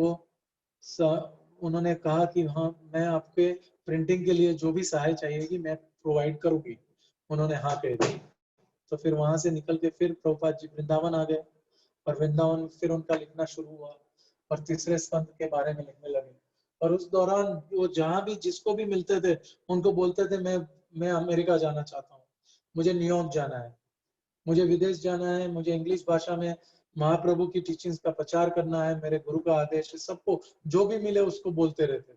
उन्होंने कहा कि हाँ मैं आपके प्रिंटिंग के लिए जो भी सहाय चाहिएगी मैं प्रोवाइड करूंगी। उन्होंने हाँ कह दी। तो फिर वहां से निकल के फिर प्रभुपाद जी वृंदावन आ गए, और वृंदावन फिर उनका लिखना शुरू हुआ और तीसरे स्कंद के बारे में लिखने लगे। और उस दौरान वो जहां भी जिसको भी मिलते थे उनको बोलते थे मैं अमेरिका जाना चाहता हूँ, मुझे न्यूयॉर्क जाना है, मुझे विदेश जाना है, मुझे इंग्लिश भाषा में महाप्रभु की टीचिंग्स का प्रचार करना है, मेरे गुरु का आदेश है। सबको जो भी मिले उसको बोलते रहते।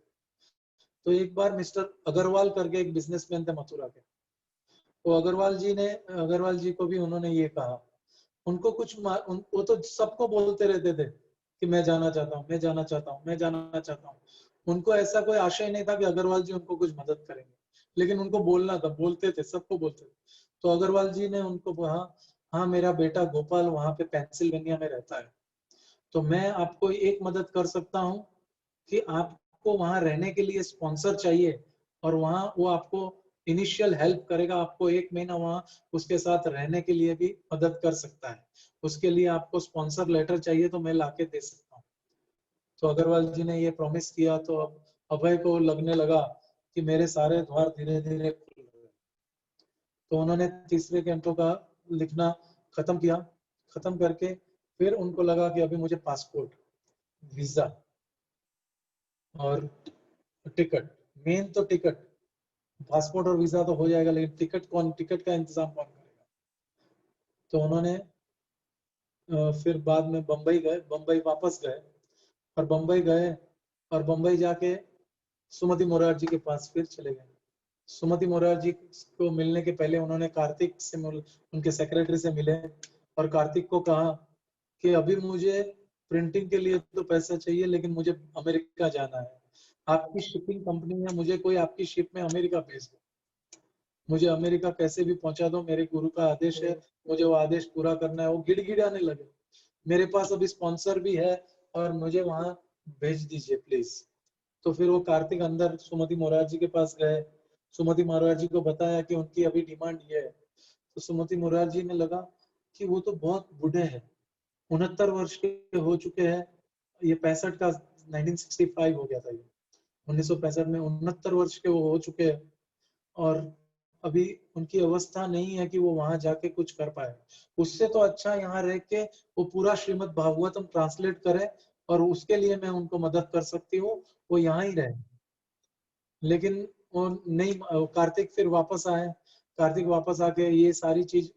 तो एक बार मिस्टर अग्रवाल करके एक बिजनेसमैन थे मथुरा के, तो अग्रवाल जी को भी उन्होंने ये कहा। उनको वो तो सबको बोलते रहते थे कि मैं जाना चाहता हूँ, मैं जाना चाहता हूँ, मैं जाना चाहता हूँ। उनको ऐसा कोई आशय नहीं था कि अग्रवाल जी उनको कुछ मदद करेंगे, लेकिन उनको बोलना था, बोलते थे, सबको बोलते थे। तो अग्रवाल जी ने उनको कहा हाँ मेरा बेटा गोपाल वहां पे पेंसिल्वेनिया में रहता है, तो मैं आपको एक मदद कर सकता हूँ कि आपको वहां रहने के लिए स्पॉन्सर चाहिए, और वहां वो आपको इनिशियल हेल्प करेगा, आपको 1 महीना वहां उसके साथ रहने के लिए भी मदद कर सकता है। उसके लिए आपको स्पॉन्सर लेटर चाहिए तो मैं लाके दे सकता हूँ। तो अग्रवाल जी ने ये प्रॉमिस किया। तो अब अभय को लगने लगा कि मेरे सारे द्वार धीरे धीरे खुल रहे। तो उन्होंने तीसरे कैंटो का लिखना खत्म किया। खत्म करके फिर उनको लगा कि अभी मुझे पासपोर्ट, वीजा और टिकट, मेन तो टिकट, पासपोर्ट और वीजा तो हो जाएगा, लेकिन टिकट का इंतजाम कौन करेगा। तो उन्होंने फिर बाद में बम्बई गए, बम्बई वापस गए, और बम्बई गए और बम्बई जाके सुमति मोरारजी के पास फिर चले गए। सुमति मोरारजी को मिलने के पहले उन्होंने कार्तिक से उनके सेक्रेटरी से मिले और कार्तिक को कहा कि अभी मुझे प्रिंटिंग के लिए तो पैसा चाहिए, लेकिन मुझे अमेरिका जाना है, आपकी शिपिंग कंपनी है, मुझे कोई आपकी शिप में अमेरिका भेज दो, मुझे अमेरिका कैसे भी पहुंचा दो, मेरे गुरु का आदेश है, मुझे वो आदेश पूरा करना है। वो गिड़गिड़ाने लगे मेरे पास अभी स्पॉन्सर भी है और मुझे वहां भेज दीजिए प्लीज। तो फिर वो कार्तिक अंदर सुमति मोरारजी के पास गए, सुमति मोरारजी को बताया कि उनकी अभी डिमांड ये है। तो सुमति मोरारजी ने लगा कि वो तो बहुत बूढ़े हैं, 69 वर्ष के हो चुके हैं, ये 65 का 1965 हो गया था, ये 1965 में 69 वर्ष के वो हो चुके हैं और अभी उनकी अवस्था नहीं है कि वो वहां जाके कुछ कर पाए। उससे तो अच्छा यहाँ रह के वो पूरा श्रीमद् भागवतम ट्रांसलेट करे और उसके लिए मैं उनको मदद कर सकती हूँ, वो यहाँ ही रहे। लेकिन वो नहीं, कार्तिक फिर वापस आए, कार्तिक वापस आके ये सारी चीज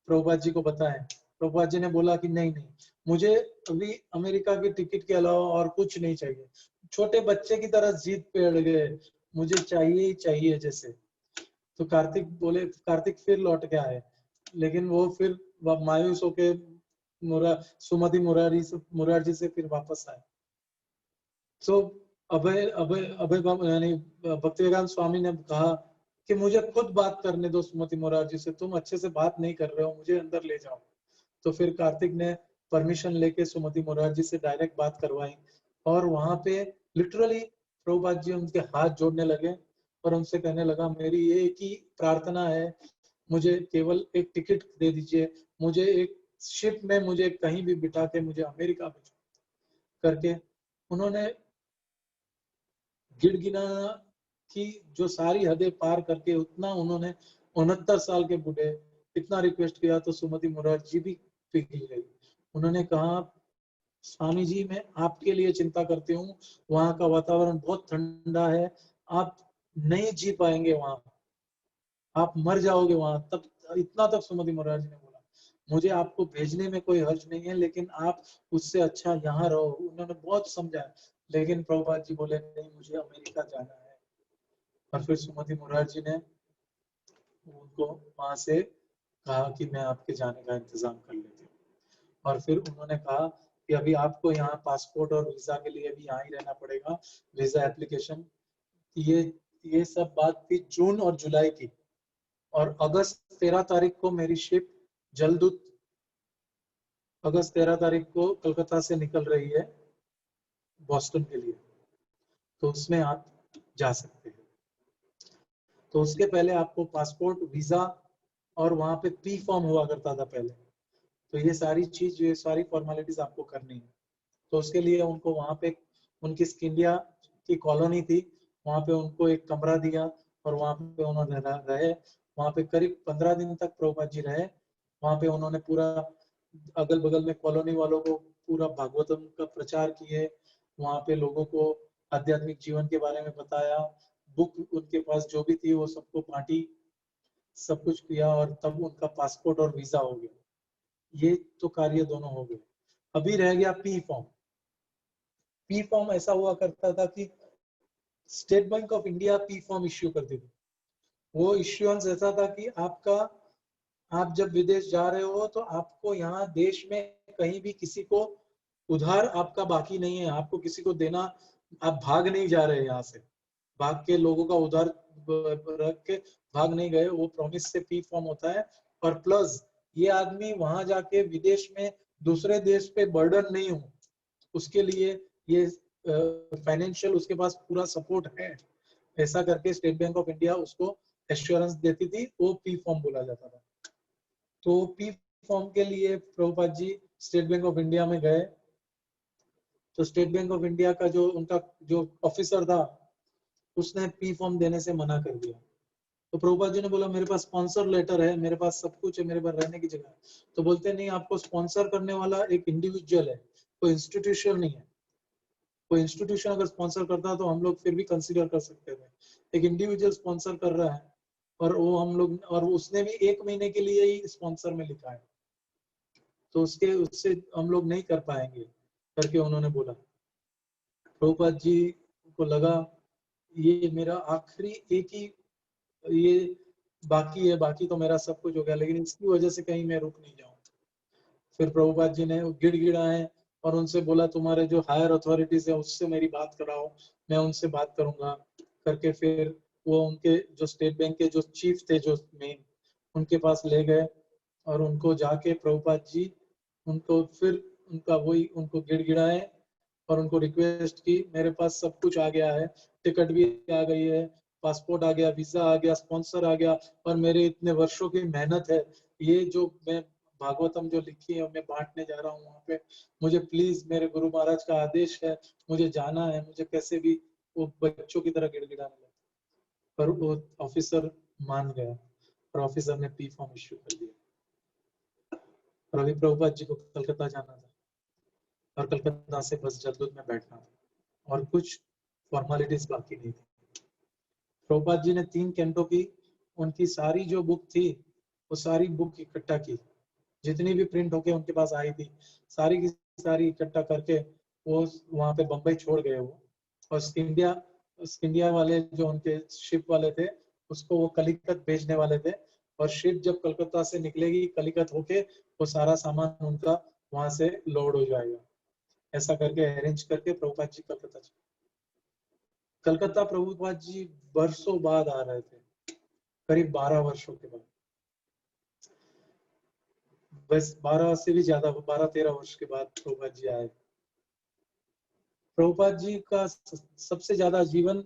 प्रभुपाद जी को बताए। प्रभुपाद जी ने बोला कि नहीं नहीं, मुझे अभी अमेरिका की टिकट के अलावा और कुछ नहीं चाहिए। छोटे बच्चे की तरह जिद पे अड़ गए, मुझे चाहिए ही चाहिए जैसे। तो कार्तिक बोले, कार्तिक फिर लौट के आए, लेकिन वो फिर मायूस होके सुमति मुरारजी से फिर वापस आए। तो अभय अभय अभय यानी भक्तिवेदांत स्वामी ने कहा कि मुझे खुद बात करने दो सुमति मोरारजी से, तुम अच्छे से बात नहीं कर रहे हो, मुझे अंदर ले जाओ। तो फिर कार्तिक ने परमिशन लेके सुमति मोरारजी से डायरेक्ट बात करवाई और वहां पे लिटरली प्रभुपाद जी उनके हाथ जोड़ने लगे और उनसे कहने लगा, मेरी एक ही प्रार्थना है, मुझे केवल एक टिकट दे दीजिए, मुझे एक शिप में मुझे कहीं भी बिठा के मुझे अमेरिका भेजो करके। उन्होंने गिड़गिड़ा की जो सारी हदें पार करके उतना उन्होंने 69 साल के बूढ़े इतना रिक्वेस्ट किया तो सुमति मुरारजी भी पिघल गई। उन्होंने कहा, स्वामी जी मैं आपके लिए चिंता करती हूँ, वहां का वातावरण बहुत ठंडा है, आप नहीं जी पाएंगे वहां, आप मर जाओगे वहां। तब इतना तक सुमति मुरारजी ने बोला, मुझे आपको भेजने में कोई हर्ज नहीं है, लेकिन आप उससे अच्छा यहाँ रहो। उन्होंने बहुत समझाया, लेकिन प्रभुपाद जी बोले नहीं, मुझे अमेरिका जाना है। और फिर सुमति मुरारजी ने उनको वहां से कहा कि मैं आपके जाने का इंतजाम कर लेती हूँ। और फिर उन्होंने कहा कि अभी आपको यहाँ पासपोर्ट और वीजा के लिए भी यहाँ ही रहना पड़ेगा, वीजा एप्लीकेशन। ये सब बात थी जून और जुलाई की, और अगस्त 13 तारीख को मेरी शिप जलदूत अगस्त 13 तारीख को कलकत्ता से निकल रही है बॉस्टन के लिए, तो उसमें आप जा सकते हैं। तो उसके पहले आपको पासपोर्ट, वीजा और वहां पे पी फॉर्म हुआ करता था पहले, तो ये सारी फॉर्मेलिटीज आपको करनी है। तो उसके लिए उनको वहां पे उनकी इंडिया की कॉलोनी थी, वहां पे उनको एक कमरा दिया और वहां पे उन्होंने रहे। वहां पे करीब 15 दिन तक प्रभुपाद जी रहे। वहां पे उन्होंने पूरा अगल बगल में कॉलोनी वालों को पूरा भागवतम का प्रचार किए, वहां पे लोगों को आध्यात्मिक जीवन के बारे में बताया, बुक उनके पास जो भी थी वो सबको बांटी, सब कुछ किया और तब उनका पासपोर्ट और वीजा हो गया। ये तो कार्य दोनों हो गए। अभी रह गया पी फॉर्म। पी फॉर्म ऐसा हुआ करता था कि state bank of India P form issue करती थी। वो इश्यूएंस ऐसा था कि आप जब विदेश जा रहे हो तो आपको यहाँ देश में कहीं भी किसी को उधार आपका बाकी नहीं है, आपको किसी को देना, आप भाग नहीं जा रहे यहाँ से, भाग के लोगों का उधार रख के भाग नहीं गए, वो प्रॉमिस से पी फॉर्म होता है। और प्लस ये आदमी वहां जाके विदेश में दूसरे देश पे बर्डन नहीं हो, उसके लिए ये फाइनेंशियल उसके पास पूरा सपोर्ट है, ऐसा करके स्टेट बैंक ऑफ इंडिया उसको एश्योरेंस देती थी, वो पी फॉर्म बोला जाता था। तो पी फॉर्म के लिए Prabhupada ji state bank of India में गए, तो स्टेट बैंक ऑफ इंडिया का उनका जो ऑफिसर था उसने पी फॉर्म देने से मना कर दिया। तो प्रभुपाद जी ने बोला, मेरे पास स्पॉन्सर लेटर है, मेरे पास सब कुछ है, मेरे पास रहने की जगह है। तो बोलते नहीं, आपको स्पॉन्सर करने वाला एक इंडिविजुअल है, कोई इंस्टीट्यूशन नहीं है। कोई इंस्टीट्यूशन अगर स्पॉन्सर करता है तो हम लोग फिर भी कंसीडर कर सकते थे, एक इंडिविजुअल स्पॉन्सर कर रहा है और वो हम लोग, और उसने भी 1 महीने के लिए ही स्पॉन्सर में लिखा है, तो उससे हम लोग नहीं कर पाएंगे करके उन्होंने बोला। प्रभुपाद जी को लगा ये मेरा आखिरी एक ही ये बाकी है, बाकी तो मेरा सब कुछ हो गया, लेकिन इसकी वजह से कहीं मैं रुक नहीं जाऊं। फिर प्रभुपाद जी ने गिड़गिड़ाए और उनसे बोला, तुम्हारे जो हायर अथॉरिटीज है उससे मेरी बात कराओ, मैं उनसे बात करूंगा करके। फिर वो उनके जो स्टेट बैंक के जो चीफ थे, जो मेन, उनके पास ले गए और उनको जाके प्रभुपाद जी उनको फिर उनका वही उनको गिड़गिड़ाए और उनको रिक्वेस्ट की, मेरे पास सब कुछ आ गया है, टिकट भी आ गई है, पासपोर्ट आ गया, वीजा आ गया, स्पॉन्सर आ गया, और मेरे इतने वर्षों की मेहनत है, ये जो मैं भागवतम जो लिखी है मैं बांटने जा रहा हूँ वहाँ पे, मुझे प्लीज, मेरे गुरु महाराज का आदेश है, मुझे जाना है, मुझे कैसे भी। वो बच्चों की तरह गिड़गिड़ाने लगा, पर वो ऑफिसर मान गया और ऑफिसर ने पी फॉर्म इश्यू कर दिया। रवि प्रभुपाद जी को कलकत्ता जाना था और कलकत्ता से बस जल्दूत में बैठना था और कुछ फॉर्मेलिटीज बाकी नहीं थी। प्रभुपाद जी ने 3 कैंटों की उनकी सारी जो बुक थी वो सारी बुक इकट्ठा की, जितनी भी प्रिंट होके उनके पास आई थी सारी की सारी इकट्ठा करके वो वहां पे बम्बई छोड़ गए वो, और इंडिया वाले जो उनके शिप वाले थे उसको वो कलिकत भेजने वाले थे, और शिप जब कलकत्ता से निकलेगी कलिकत होके वो सारा सामान उनका वहां से लोड हो जाएगा। ऐसा करके अरेंज करके प्रभुपाद जी कलकत्ता प्रभुपाद जी वर्षों बाद आ रहे थे, करीब 12 वर्षों के बाद, बस 12 से भी ज्यादा, 12-13 वर्ष के बाद प्रभुपाद जी आए। प्रभुपाद जी का सबसे ज्यादा जीवन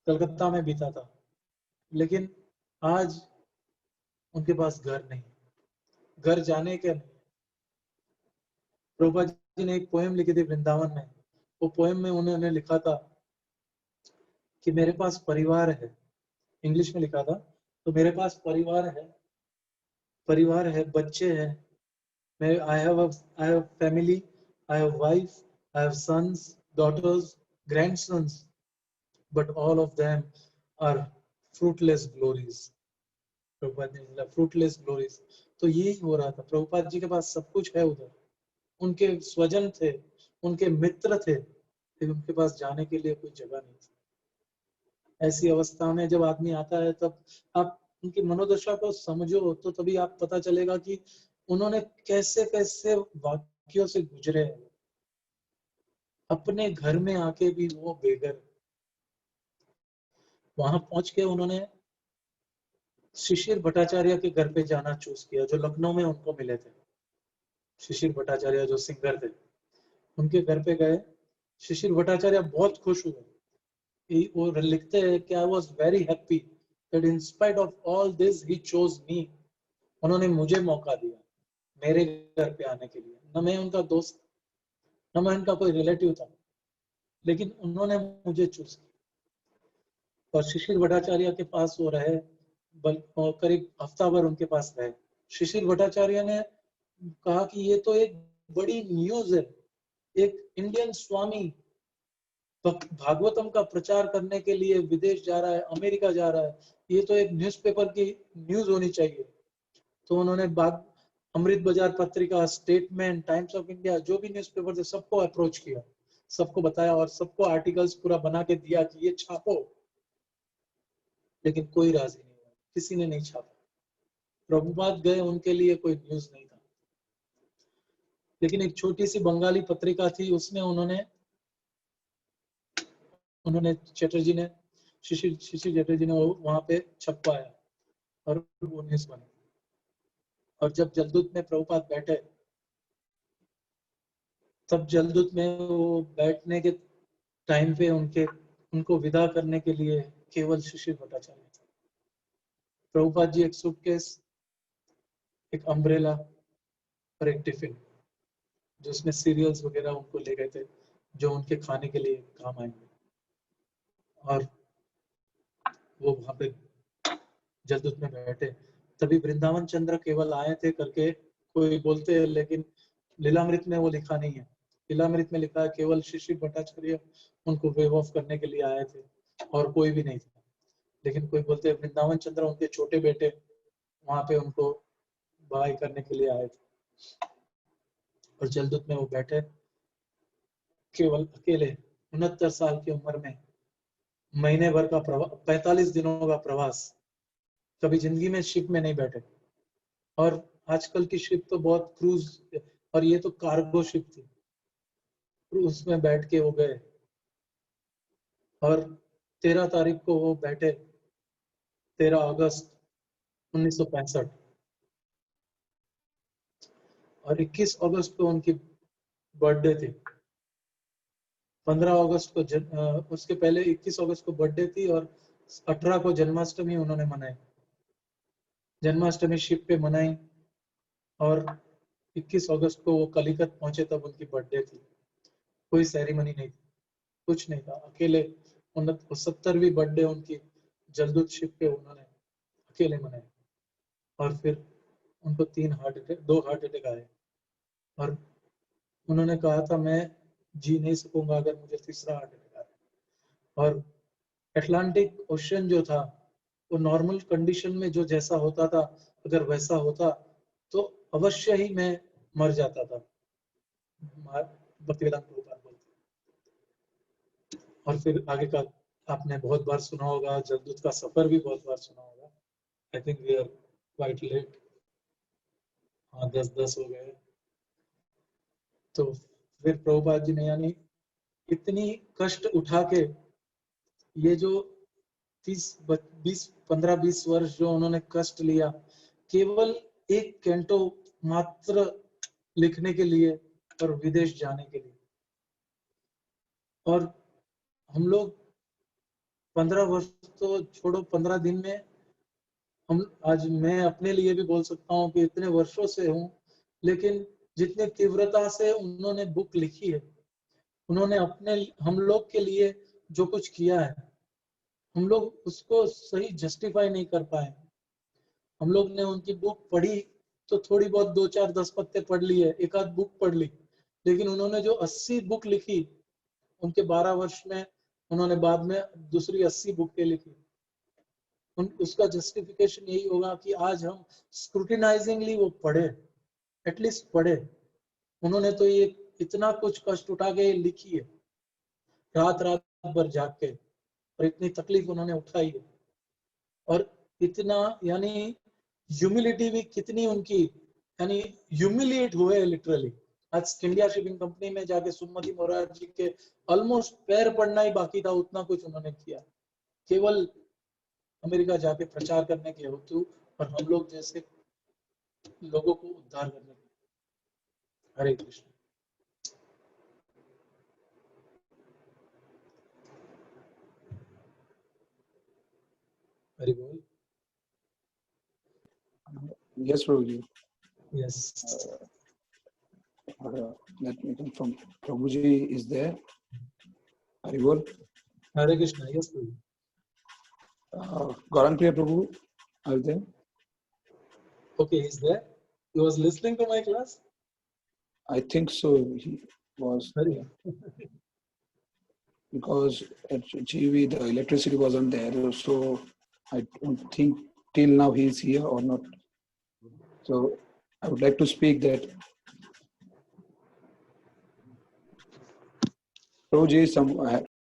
कलकत्ता में बीता था, लेकिन आज उनके पास घर नहीं, घर जाने के नहीं। प्रभुपाद जी ने एक पोएम लिखी थी वृंदावन में, वो पोएम में उन्होंने लिखा था कि मेरे पास परिवार है, इंग्लिश में लिखा था, तो मेरे पास परिवार है, बच्चे हैं, मैं I have family, I have wife, I have sons, daughters, grandsons, but all of them are fruitless glories. Prabhupada ने बोला फ्रूटलेस ग्लोरीज, तो यही हो रहा था। प्रभुपाद जी के पास सब कुछ है उधर, उनके स्वजन थे, उनके मित्र थे, लेकिन उनके पास जाने के लिए कोई जगह नहीं थी। ऐसी अवस्था में जब आदमी आता है तब आप उनकी मनोदशा को समझो तो तभी आप पता चलेगा कि उन्होंने कैसे कैसे वाक्यों से गुजरे हैं। अपने घर में आके भी वो बेघर, वहां पहुंच के उन्होंने शिशिर भट्टाचार्य के घर पे जाना चूज किया, जो लखनऊ में उनको मिले थे। शिशिर भट्टाचार्य जो सिंगर थे, उनके घर पे गए। शिशिर भट्टाचार्य बहुत खुश हुए, वो लिखते हैं कि I was very happy that in spite of all this he chose मी। उन्होंने मुझे मौका दिया मेरे घर पे आने के लिए, न मैं उनका दोस्त, न मैं उनका कोई रिलेटिव था, लेकिन उन्होंने मुझे चूज किया। और शिशिर भट्टाचार्य के पास वो रहे, करीब हफ्ता भर उनके पास रहे। शिशिर भट्टाचार्य ने कहा कि ये तो एक बड़ी न्यूज है, एक इंडियन स्वामी भागवतम का प्रचार करने के लिए विदेश जा रहा है, अमेरिका जा रहा है, ये तो एक न्यूज़पेपर की न्यूज होनी चाहिए। तो उन्होंने अमृत बाजार पत्रिका, स्टेटमेंट, टाइम्स ऑफ इंडिया, जो भी न्यूज़पेपर थे सबको अप्रोच किया, सबको बताया और सबको आर्टिकल्स पूरा बना के दिया कि ये छापो, लेकिन कोई राजी नहीं हुआ, किसी ने नहीं छापा। प्रभुपाद गए, उनके लिए कोई न्यूज नहीं था, लेकिन एक छोटी सी बंगाली पत्रिका थी, उसमें उन्होंने चटर्जी ने शिशिर चटर्जी ने वहां पे छपवाया और वो न्यूज बनी। और जब जलदूत में प्रभुपाद बैठे, तब जलदूत में वो बैठने के टाइम पे उनको विदा करने के लिए केवल शिशिर भट्टाचार्य था। प्रभुपाद जी एक सूटकेस, एक अम्ब्रेला और एक टिफिन, जो उसमें सीरियल्स वगैरह उनको ले गए थे, जो उनके खाने के लिए काम आएंगे। और वो वहां पे जलदूत में बैठे, तभी वृंदावन चंद्र केवल आए थे करके कोई बोलते हैं, लेकिन लीलामृत में वो लिखा नहीं है। लीलामृत में लिखा है केवल शिशिर भट्टाचार्य उनको वेव ऑफ करने के लिए आए थे और कोई भी नहीं था। लेकिन कोई बोलते हैं वृंदावन चंद्र उनके छोटे बेटे वहां पे उनको बहाई करने के लिए आए थे। और जलदूत में वो बैठे केवल अकेले, 69 साल की उम्र में, महीने भर का प्रवास, 45 दिनों का प्रवास, कभी जिंदगी में शिप में नहीं बैठे। और आजकल की शिप तो बहुत क्रूज, और ये तो कार्गो शिप थी, क्रूज में बैठ के वो गए। और 13 तारीख को वो बैठे, 13 अगस्त 1965, और 21 अगस्त को उनकी बर्थडे थी। 15 अगस्त को उसके पहले 21 अगस्त को बर्थडे थी और 18 को जन्माष्टमी उन्होंने मनाई। जन्माष्टमी शिप पे मनाई और 21 अगस्त को वो कलिकत पहुंचे तब उनकी बर्थडे थी। कोई सेरेमनी नहीं थी, कुछ नहीं था, अकेले 70वीं बर्थडे उनकी जलदूत शिप पे उन्होंने अकेले मनाई। और फिर उनको 2 हार्ट अटैक आए और उन्होंने कहा था मैं जी नहीं सकूंगा अगर मुझे तीसरा हार्ट अटैक आए। और अटलांटिक ओशन जो था वो नॉर्मल कंडीशन में जो जैसा होता था, अगर वैसा होता तो अवश्य ही मैं मर जाता था, भक्तिवेदांत प्रभुपाद बोलते। और फिर आगे का आपने बहुत बार सुना होगा, जलदूत का सफर भी बहुत बार सुना होगा। I think we are quite late, हाँ 10 हो गए। तो फिर प्रभुपाद जी ने यानी इतनी कष्ट उठा के ये जो 15-20 वर्ष जो उन्होंने कष्ट लिया केवल एक कैंटो मात्र लिखने के लिए और विदेश जाने के लिए। और हम लोग 15 वर्ष तो छोड़ो, 15 दिन में हम, आज मैं अपने लिए भी बोल सकता हूँ कि इतने वर्षों से हूँ, लेकिन जितने तीव्रता से उन्होंने बुक लिखी है, उन्होंने अपने हम लोग के लिए जो कुछ किया है, हम लोग उसको सही जस्टिफाई नहीं कर पाए। हम लोग ने उनकी बुक पढ़ी तो थोड़ी बहुत 2-4-10 पत्ते पढ़ लिए, एक आध बुक पढ़ ली, लेकिन उन्होंने जो 80 बुक लिखी उनके 12 वर्ष में, उन्होंने बाद में दूसरी 80 बुकें लिखी। उसका जस्टिफिकेशन यही होगा कि आज हम स्क्रूटिनाइजिंगली वो पढ़े, एटलीस्ट पढ़े। उन्होंने तो ये इतना कुछ कष्ट उठा के लिखी है, रात रात भर जाग के, और इतनी तकलीफ उन्होंने उठाई है। और इतना यानी ह्यूमिलिटी भी कितनी उनकी, यानी ह्यूमिलिएट हुए लिटरली। आज इंडिया शिपिंग कंपनी में जाके सुमति मोरारजी के ऑलमोस्ट पैर पड़ना ही बाकी था, उतना कुछ उन्होंने किया केवल अमेरिका जाके प्रचार करने के हेतु और हम लोग जैसे लोगों को उद्धार करने के। हरे कृष्ण। हरि बोल। Yes, Prabhuji. Yes. Let me confirm. Prabhuji is there. Hari Bol. Hare Krishna. Yes, Prabhu. Gaurang Priya Prabhu, are you there? Okay, he's there. He was listening to my class. I think so. He was there. Because at GV the electricity wasn't there, so I don't think till now he is here or not. So I would like to speak that Prabhuji,